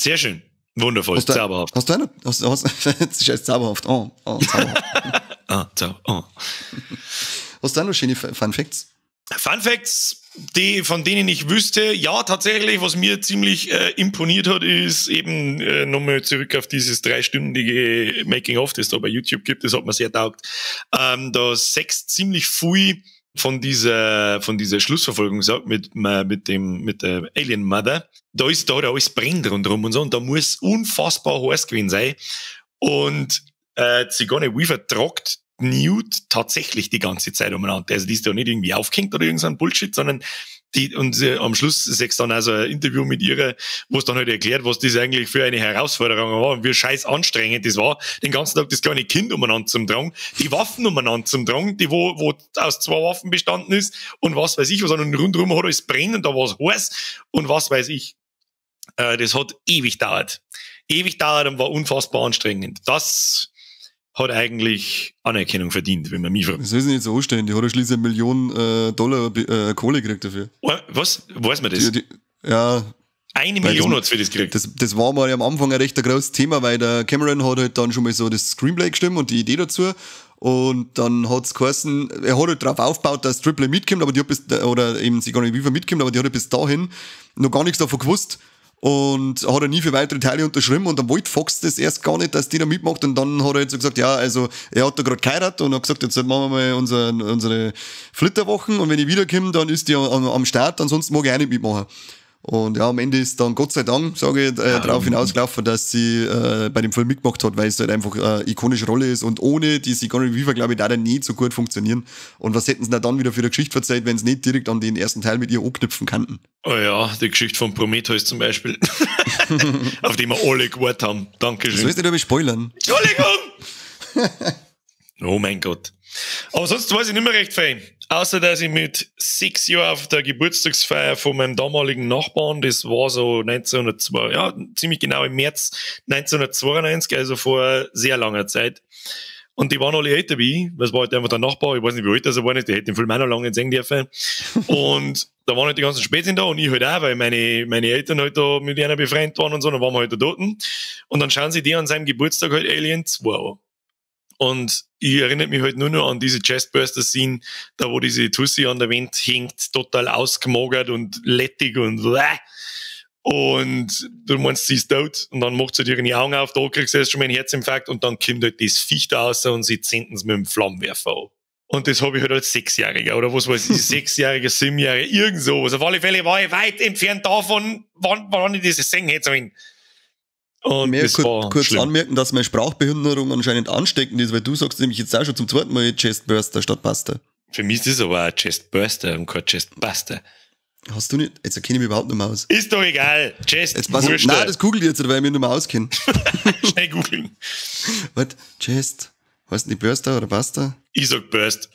Sehr schön. Wundervoll, zauberhaft. Hast du auch noch, das ist jetzt zauberhaft. Zauberhaft. Hast du auch noch schöne Fun Facts? Fun Facts, von denen ich wüsste, ja, tatsächlich, was mir ziemlich imponiert hat, ist eben nochmal zurück auf dieses 3-stündige Making-of, das da bei YouTube gibt, das hat mir sehr taugt. Da Sex ziemlich viel von dieser Schlussverfolgung sagt mit der Alien Mother. Da hat alles brennt rundherum und so, und da muss unfassbar heiß gewesen sein. Und Sigourney Weaver tragt Newt tatsächlich die ganze Zeit umeinander. Also die ist da nicht irgendwie aufgehängt oder irgendein Bullshit, sondern am Schluss sechst dann also ein Interview mit ihrer, wo es dann halt erklärt, was das eigentlich für eine Herausforderung war und wie scheiß anstrengend das war, den ganzen Tag das kleine Kind umeinander zum Drang, die Waffen umeinander zum Drang, die wo aus 2 Waffen bestanden ist und was weiß ich was, und rundherum hat alles brennen und da war es heiß und was weiß ich. Das hat ewig dauert und war unfassbar anstrengend. Das hat eigentlich Anerkennung verdient, wenn man mich fragt. Das ist nicht so anständig. Die hat ja schließlich $1 Million Kohle gekriegt dafür. Was? Weiß man das? Ja. 1 Million hat es für das gekriegt. Das war mal am Anfang ein recht großes Thema, weil der Cameron hat halt dann schon mal so das Screenplay gestimmt und die Idee dazu. Und dann hat's geheißen, er hat halt darauf aufgebaut, dass Ripley mitkommt, aber die hat oder eben Sigourney Weaver mitkommt, aber die hat halt bis dahin noch gar nichts davon gewusst. Und hat er nie für weitere Teile unterschrieben, und dann wollte Fox das erst gar nicht, dass die da mitmacht, und dann hat er jetzt so gesagt, ja, also er hat da gerade geheiratet und hat gesagt, jetzt machen wir mal unsere Flitterwochen, und wenn ich wiederkomme, dann ist die am Start, ansonsten mag ich auch nicht mitmachen. Und ja, am Ende ist dann Gott sei Dank, sage ich, darauf hinausgelaufen, dass sie bei dem Film mitgemacht hat, weil es halt einfach eine ikonische Rolle ist und ohne die Sigourney Weaver, glaube ich, da dann nie so gut funktionieren. Und was hätten sie dann wieder für eine Geschichte verzeiht, wenn sie nicht direkt an den ersten Teil mit ihr anknüpfen könnten? Oh ja, die Geschichte von Prometheus zum Beispiel. Auf die wir alle gewartet haben. Dankeschön. Sollst du nicht aber spoilern? Entschuldigung! Oh mein Gott. Aber sonst weiß ich nicht mehr recht viel. Außer, dass ich mit 6 Jahren auf der Geburtstagsfeier von meinem damaligen Nachbarn, das war so 1902, ja, ziemlich genau im März 1992, also vor sehr langer Zeit. Und die waren alle älter wie ich. Das war halt einfach der Nachbar, ich weiß nicht, wie alt er war nicht, der hätte den Film auch noch lange nicht sehen dürfen. Und da waren halt die ganzen Spätzchen da und ich halt auch, weil meine Eltern halt da mit einer befreundet waren und so, dann waren wir halt da dort. Und dann schauen sie die an seinem Geburtstag halt Alien 2 an. Und ich erinnere mich halt nur noch an diese Chestburster-Scene, da wo diese Tussi an der Wand hängt, total ausgemagert und lettig und und du meinst, sie ist tot und dann macht sie halt ihre Augen auf, da kriegst du erst schon mal einen Herzinfarkt und dann kommt halt das Viech da raus und sie zünden es mit dem Flammenwerfer an. Und das habe ich halt als 6-Jähriger oder was weiß ich, 6-Jähriger, 7-Jähriger, irgend sowas. Auf alle Fälle war ich weit entfernt davon, wann ich das sehen hätte sollen. Und mehr das war kurz schlimm. anmerken, dass meine Sprachbehinderung anscheinend ansteckend ist, weil du sagst nämlich jetzt auch schon zum zweiten Mal Chestburster statt Buster. Für mich ist das aber ein Chestburster und kein Chestbuster. Hast du nicht? Jetzt erkenne ich mich überhaupt nicht mehr aus. Ist doch egal. Jetzt pass auf. Nein, das googelt jetzt, weil ich mich nicht mehr auskenne. Schnell googeln. Was? Chest? Heißt nicht Burster oder Buster? Ich sag Burst.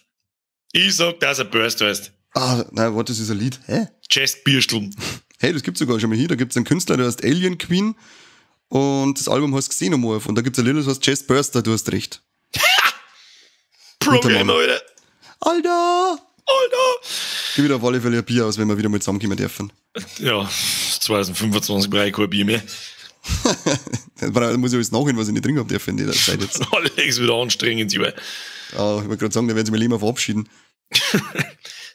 Ich sag, dass er Burst heißt. Ah, nein, warte, das ist ein Lied. Hä? Chestbürsteln. Hey, das gibt's sogar schon mal hier. Da gibt's einen Künstler, der heißt Alien Queen. Und das Album heißt Xenomorph. Und da gibt's ein Lied, das heißt Chest Burster, du hast recht. Problem, Alter. Alter! Alter! Gib wieder auf alle Fälle ein Bier aus, wenn wir wieder mal zusammenkommen dürfen. Ja, 2025 brauche ich kein Bier mehr. Da muss ich alles nachhin, was ich nicht trinken habe dürfen in der Zeit jetzt. Alles wieder anstrengend, Junge. Ah, ich wollte gerade sagen, da werden sie mein Leben verabschieden.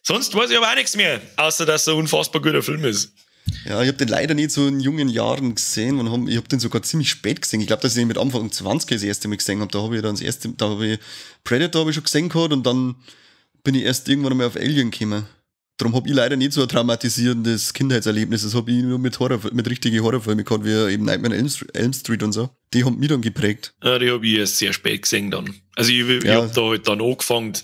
Sonst weiß ich aber auch nichts mehr, außer dass er ein unfassbar guter Film ist. Ja, ich habe den leider nicht so in jungen Jahren gesehen. Ich habe den sogar ziemlich spät gesehen. Ich glaube, dass ich ihn mit Anfang 20 das erste Mal gesehen habe. Da habe ich dann Predator habe ich schon gesehen gehabt und dann bin ich erst irgendwann einmal auf Alien gekommen. Darum habe ich leider nicht so ein traumatisierendes Kindheitserlebnis. Das habe ich nur mit richtigen Horrorfilmen gehabt, wie eben Nightmare on Elm Street und so. Die haben mich dann geprägt. Ja, die habe ich erst sehr spät gesehen dann. Also ich habe da halt dann angefangen.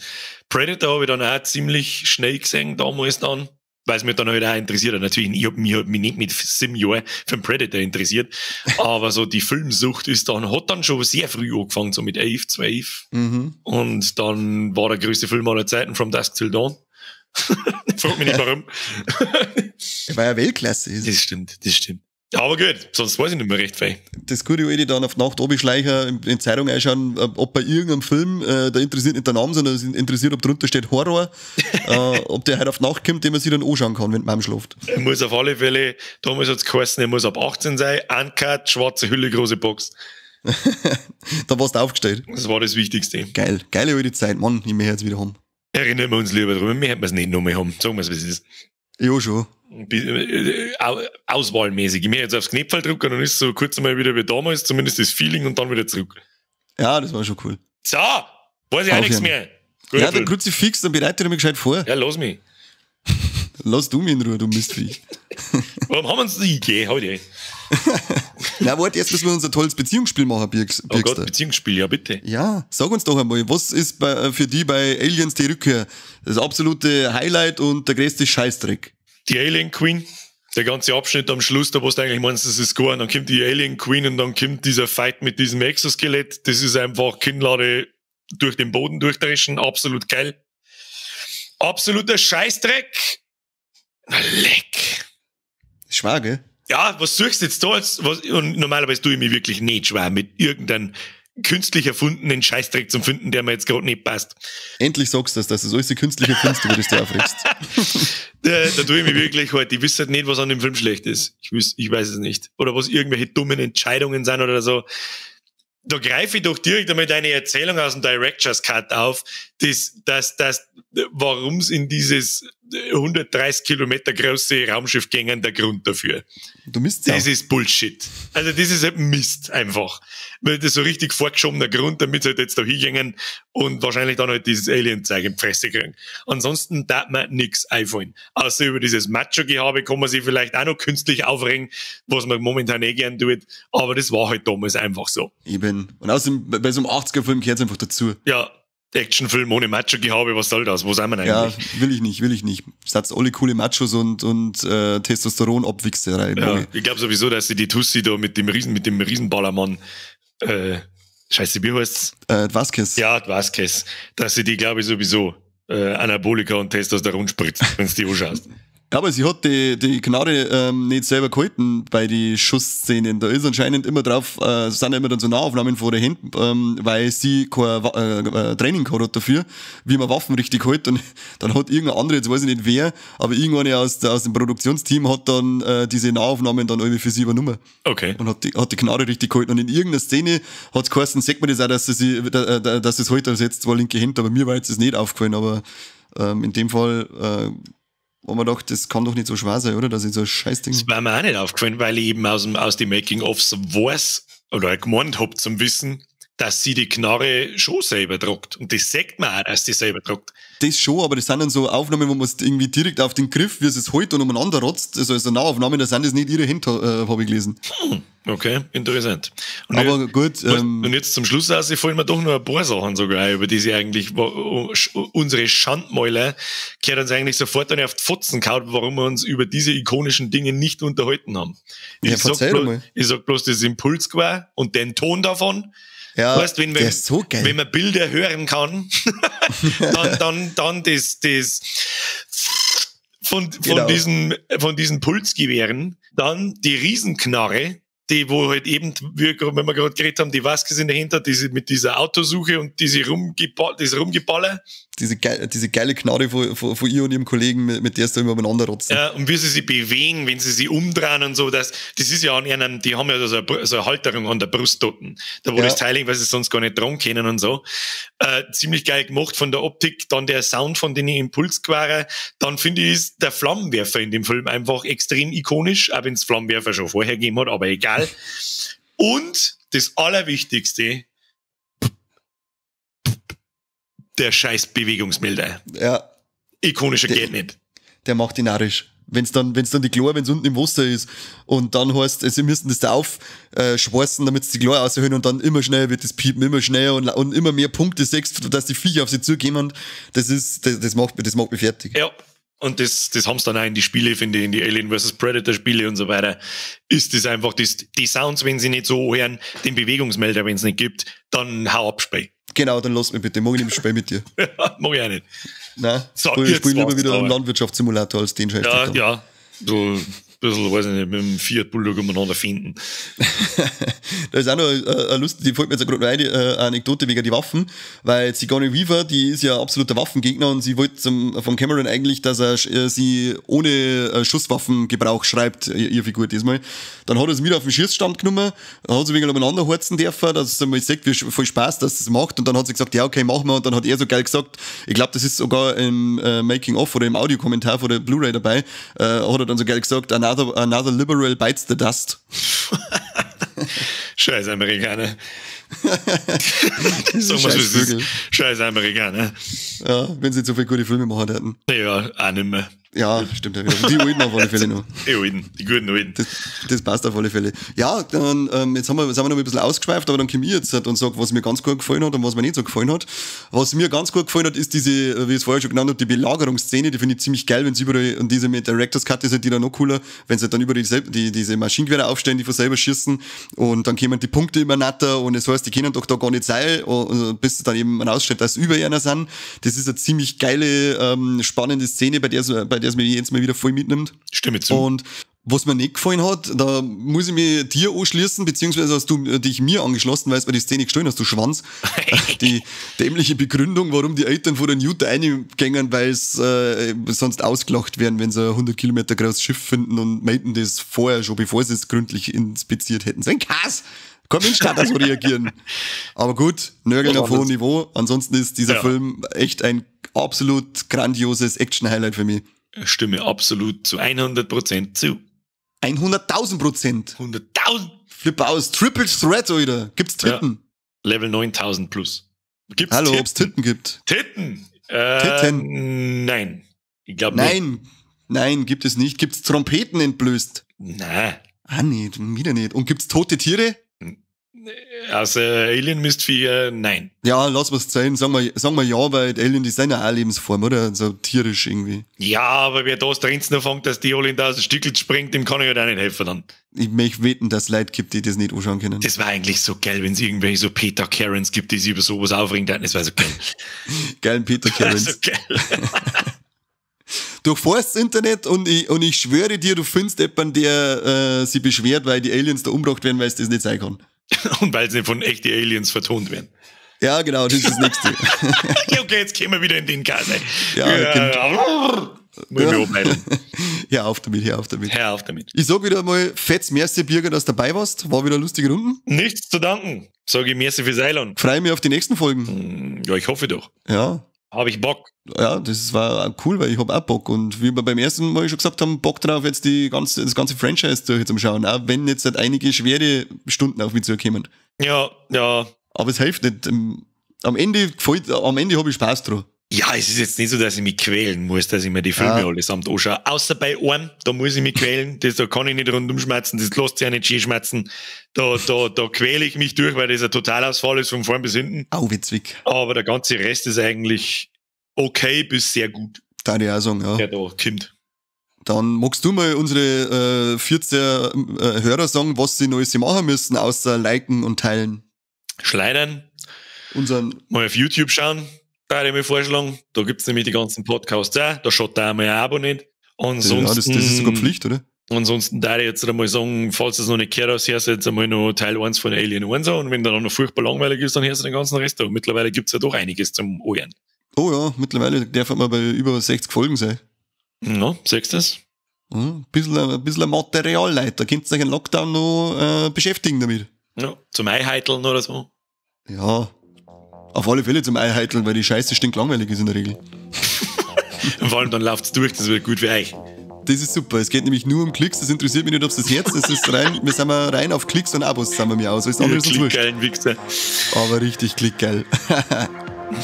Predator habe ich dann auch ziemlich schnell gesehen, damals dann. Weil es mich dann halt auch interessiert hat. Natürlich, ich habe mich nicht mit 7 Jahren für den Predator interessiert. Aber so die Filmsucht hat dann schon sehr früh angefangen, so mit 11, 12. Mhm. Und dann war der größte Film aller Zeiten, From Dusk Till Dawn. Frag mich nicht warum. Er war ja Weltklasse. Das stimmt. Aber gut, sonst weiß ich nicht mehr recht viel. Das gute alte dann auf die Nacht runterschleichen, in Zeitung einschauen, ob bei irgendeinem Film, da interessiert nicht der Name, sondern es interessiert, ob drunter steht Horror, ob der halt auf die Nacht kommt, den man sich dann anschauen kann, wenn man schläft. Er muss auf alle Fälle, damals hat es geheißen, er muss ab 18 sein, Uncut, schwarze Hülle, große Box. Da warst du aufgestellt. Das war das Wichtigste. Geil, geile alte Zeit, Mann, ich möchte jetzt wieder haben. Erinnern wir uns lieber drüber, wir hätten es nicht noch mehr haben. Sagen wir es, wie es ist. Ja, schon. Auswahlmäßig. Ich möchte jetzt aufs Knöpfel drücken und dann ist so kurz einmal wieder wie damals, zumindest das Feeling und dann wieder zurück. Ja, das war schon cool. So, weiß ich auch nichts mehr. Gut, ja, der Kruzifix, dann bereite ich mich gescheit vor. Ja, lass mich. Lass du mich in Ruhe, du Mistvieh. Warum haben wir uns nicht gegeben? Heute. Na, warte, erst müssen wir unser tolles Beziehungsspiel machen, Birgster. Oh Gott, Beziehungsspiel, ja bitte. Ja, sag uns doch einmal, was ist für die bei Aliens die Rückkehr das absolute Highlight und der größte Scheißdreck? Die Alien Queen, der ganze Abschnitt am Schluss, da wo du eigentlich meinst, das ist gut, und dann kommt die Alien Queen und dann kommt dieser Fight mit diesem Exoskelett, das ist einfach Kinnlade durch den Boden durchdreschen, absolut geil. Absoluter Scheißdreck. Na, leck. Schwer, gell? Ja, was suchst du jetzt da? Und normalerweise tue ich mich wirklich nicht schwer mit irgendeinem künstlich erfundenen Scheißdreck zum Finden, der mir jetzt gerade nicht passt. Endlich sagst du das, dass das alles die künstliche Kunst, über das du aufregst. Da tue ich mich wirklich halt, ich wüsste halt nicht, was an dem Film schlecht ist. Ich weiß es nicht. Oder was irgendwelche dummen Entscheidungen sind oder so. Da greife ich doch direkt einmal deine Erzählung aus dem Director's Cut auf, warum es in dieses 130 Kilometer große Raumschiff gängen der Grund dafür. Du misst Das ist Bullshit. Also das ist halt Mist einfach. Weil das so richtig vorgeschobener Grund, damit sie halt jetzt da hingängen und wahrscheinlich dann halt dieses Alien-Zeug in die Fresse kriegen. Ansonsten darf mir nix einfallen. Außer über dieses Macho-Gehabe kann man sich vielleicht auch noch künstlich aufregen, was man momentan gern tut. Aber das war halt damals einfach so. Eben. Und außerdem, bei so einem 80er-Film gehört es einfach dazu. Ja. Actionfilm ohne Macho-Gehabe, was soll das? Wo sind wir denn eigentlich? Ja, will ich nicht. Satz alle coole Machos und Testosteron-Abwichserei. Ja, ich glaube sowieso, dass sie die Tussi da mit dem Riesenballermann, scheiße, wie heißt's? Vasquez. Ja, Vasquez. Dass sie die, glaube ich, sowieso Anabolika und Testosteron spritzt, wenn du die anschaust. Ja, aber sie hat die Knarre nicht selber gehalten bei den Schussszenen. Da ist anscheinend immer drauf, sind immer dann so Nahaufnahmen vor der Händen, weil sie kein Training gehabt hat dafür, wie man Waffen richtig hält. Und dann hat irgendein anderer, jetzt weiß ich nicht wer, aber irgendeiner aus dem Produktionsteam hat dann diese Nahaufnahmen dann irgendwie für sie übernommen. Okay. Und hat die Knarre richtig gehalten. Und in irgendeiner Szene hat es geheißen, sagt man das auch, dass es heute ersetzt zwei linke Hände, aber mir war jetzt das nicht aufgefallen, aber in dem Fall wo man dachte, das kann doch nicht so schwer sein, oder? Dass ich so ein Scheißding. Das war mir auch nicht aufgefallen, weil ich eben aus den Making-ofs weiß oder gemeint hab zum Wissen, dass sie die Knarre schon selber druckt. Und das sagt man auch, dass sie selber druckt. Das schon, aber das sind dann so Aufnahmen, wo man es irgendwie direkt auf den Griff, wie es heute und umeinander rotzt. Also Nahaufnahmen, da sind das nicht ihre Hände, habe ich gelesen. Okay, interessant. Und aber gut. Und jetzt zum Schluss fallen mir doch noch ein paar Sachen sogar, über die sie eigentlich, unsere Schandmäuler, gehört uns eigentlich sofort dann auf die Fotzen gehauen, warum wir uns über diese ikonischen Dinge nicht unterhalten haben. Ich sag bloß das Impulsgewehr und den Ton davon. Ja, weißt, wenn man Bilder hören kann, dann das von diesen Pulsgewehren, dann die Riesenknarre, die, wo halt eben, wenn wir gerade geredet haben, die Vasquez in dahinter, mit dieser Autosuche und diese Rumgeballer. Diese geile Knarre von ihr und ihrem Kollegen, mit der es da immer umeinander rotzen. Ja, und wie sie sich bewegen, wenn sie sich umdrehen und so, das ist ja an ihnen, die haben ja so eine Halterung an der Brust dort, da wo das Teil, weil sie sonst gar nicht dran können und so. Ziemlich geil gemacht von der Optik, dann der Sound von den Impulsgewehren, dann finde ich, ist der Flammenwerfer in dem Film einfach extrem ikonisch, auch wenn es Flammenwerfer schon vorher gegeben hat, aber egal. Und das Allerwichtigste, der scheiß Bewegungsmelder. Ja. Ikonischer geht nicht. Der macht ihn narrisch. Wenn's dann die Chlor, wenn's unten im Wasser ist und dann heißt, sie müssen das da aufschweißen, damit sie die Chlor raushören und dann immer schneller wird das Piepen, immer schneller und immer mehr Punkte sechst, dass die Viecher auf sie zugehen. Das macht mich fertig. Ja. Und das haben sie dann auch in die Spiele, finde ich, in die Alien vs. Predator Spiele und so weiter, ist das einfach, die Sounds, wenn sie nicht so hören, den Bewegungsmelder, wenn es nicht gibt, dann hau ab, Spiel. Genau, dann lass mich bitte, mag ich nicht Spiel mit dir. Ja, mag ich auch nicht. Nein, ich spiele lieber wieder einen Landwirtschaftssimulator als den Scheiß. Ja, so ein bisschen, weiß ich nicht, mit dem Fiat Bulldog umeinander finden. Da ist auch noch eine Lust, die fällt mir jetzt gerade noch eine Anekdote wegen die Waffen, weil Sigourney Weaver, die ist ja absoluter Waffengegner und sie wollte von Cameron eigentlich, dass er sie ohne Schusswaffengebrauch schreibt, ihr Figur diesmal. Dann hat er sie wieder auf den Schießstand genommen, hat sie wegen umeinander horzen dürfen, dass sie mal sagt, wie voll Spaß, dass das macht, und dann hat sie gesagt, ja, okay, machen wir, und dann hat er so geil gesagt, ich glaube, das ist sogar im Making-of oder im Audiokommentar von der Blu-ray dabei, hat er dann so geil gesagt, another liberal bites the dust. Scheiß Amerikaner. Scheiß Amerikaner. Ja, wenn sie so viele gute Filme machen hätten. Ja, auch nicht mehr. Ja, stimmt. Die alten auf alle Fälle noch. Die guten alten. Das passt auf alle Fälle. Ja, dann jetzt sind wir noch ein bisschen ausgeschweift, aber dann komme ich jetzt und sage, was mir ganz gut gefallen hat und was mir nicht so gefallen hat. Was mir ganz gut gefallen hat, ist diese, wie ich es vorher schon genannt habe, die Belagerungsszene, die finde ich ziemlich geil, wenn sie überall, und diese mit Director's Cut ist halt die dann noch cooler, wenn sie dann überall diese Maschinengewehre aufstellen, die von selber schießen, und dann kommen die Punkte immer netter, und es heißt, die können doch da gar nicht sein, bis es dann eben herausstellt, dass es über einer sind. Das ist eine ziemlich geile, spannende Szene, bei der es mir jetzt mal wieder voll mitnimmt. Stimme zu. Und was mir nicht gefallen hat, da muss ich mich dir anschließen, beziehungsweise hast du dich mir angeschlossen, weil es bei die Szene gestellt hast, du Schwanz. Die dämliche Begründung, warum die Eltern vor der Newton reingängen, weil es sonst ausgelacht werden, wenn sie ein 100 Kilometer großes Schiff finden und meinten das vorher schon, bevor sie es gründlich inspiziert hätten. So ein Kass! Kein Mensch darf da so reagieren. Aber gut, Nörgeln auf hohem Niveau. Ansonsten ist dieser Film echt ein absolut grandioses Action-Highlight für mich. stimme absolut zu 100% zu. 100.000%. 100.000? Flip aus. Triple Threat, Alter. Gibt's Titten? Ja. Level 9000 plus. Gibt's Hallo, Titten? ob's Titten gibt. Titten? Titten? Nein. Ich glaube nicht. Nein, gibt es nicht. Gibt's Trompeten entblößt? Nein. Ah, nicht. Wieder nicht. Und gibt's tote Tiere? Also Alien-Mistviecher, nein. Ja, lass was sein. Sagen wir ja, weil Alien, die sind ja auch eine Lebensform, oder? So tierisch irgendwie. Ja, aber wer das drin anfängt, dass die alle in 1000 Stückel springt, dem kann ich halt auch nicht helfen dann. Ich möchte wetten, dass es Leute gibt, die das nicht anschauen können. Das war eigentlich so geil, wenn es irgendwelche so Peter Karens gibt, die sich über sowas aufregen. Das war so geil. Geilen Peter Karens. Das war so geil. Du fährst das Internet und ich schwöre dir, du findest jemanden, der sich beschwert, weil die Aliens da umgebracht werden, weil es das nicht sein kann. Und weil sie von echten Aliens vertont werden. Ja, genau, das ist das Nächste. Ja, okay, jetzt gehen wir wieder in den Kase. Hör auf damit. Hör auf damit. Ich sag wieder mal, fettes Merci, Birger, dass du dabei warst. War wieder lustige Runden. Nichts zu danken. Sage ich merci fürs Eiland. Freue mich auf die nächsten Folgen. Ja, ich hoffe doch. Ja. Habe ich Bock. Ja, das war auch cool, weil ich habe auch Bock. Und wie wir beim ersten Mal schon gesagt haben, Bock drauf, jetzt das ganze Franchise durch zum Schauen. Auch wenn jetzt halt einige schwere Stunden auf mich zukommen. Ja. Aber es hilft nicht. Am Ende habe ich Spaß dran. Ja, es ist jetzt nicht so, dass ich mich quälen muss, dass ich mir die Filme allesamt anschaue. Außer bei einem, da muss ich mich quälen. Da kann ich nicht rundum schmerzen. Das lässt sich ja nicht schön schmerzen. Da quäle ich mich durch, weil das ein Totalausfall ist von vorn bis hinten. Auwitzig. Aber der ganze Rest ist eigentlich okay bis sehr gut. Da ich auch sagen, ja. Der da kommt. Dann magst du mal unsere 14 Hörer sagen, was sie Neues machen müssen, außer liken und teilen. Schleudern. Mal auf YouTube schauen. Da hätte ich mir vorschlagen. Da gibt's nämlich die ganzen Podcasts auch. Da schaut da einmal ein Abo nicht. Ansonsten, ja, das ist sogar Pflicht, oder? Ansonsten da ich jetzt einmal sagen, falls es noch nicht gehört hast, hörst du jetzt einmal noch Teil 1 von Alien 1 an. Und wenn der dann noch furchtbar langweilig ist, dann hörst du den ganzen Rest an. Mittlerweile gibt's ja doch einiges zum Ohren. Oh ja, mittlerweile darf man bei über 60 Folgen sein. Ja, siehst du das? Ein bisschen Material, Leute. Da könnt ihr euch einen Lockdown noch beschäftigen damit. Ja, zum Eiheiteln oder so. Ja, auf alle Fälle zum Eiheiteln, weil die Scheiße stinklangweilig ist in der Regel. Und vor allem dann läuft's durch, das wird gut für euch. Das ist super. Es geht nämlich nur um Klicks. Das interessiert mich nicht, ob es das Herz ist. Wir sind rein auf Klicks und Abos, sind wir mir aus. Alles andere ist uns wurscht. Klickgeilen Wichser. Aber richtig klickgeil.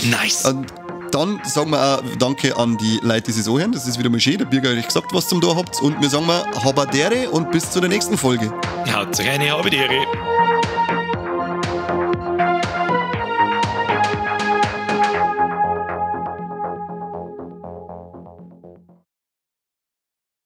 Nice. Und dann sagen wir auch Danke an die Leute, die es anhören. Das ist wieder mal schön. Der Birger hat euch gesagt, was zum da habt. Und wir sagen mal Habadere und bis zu der nächsten Folge. Haut rein, Habadere.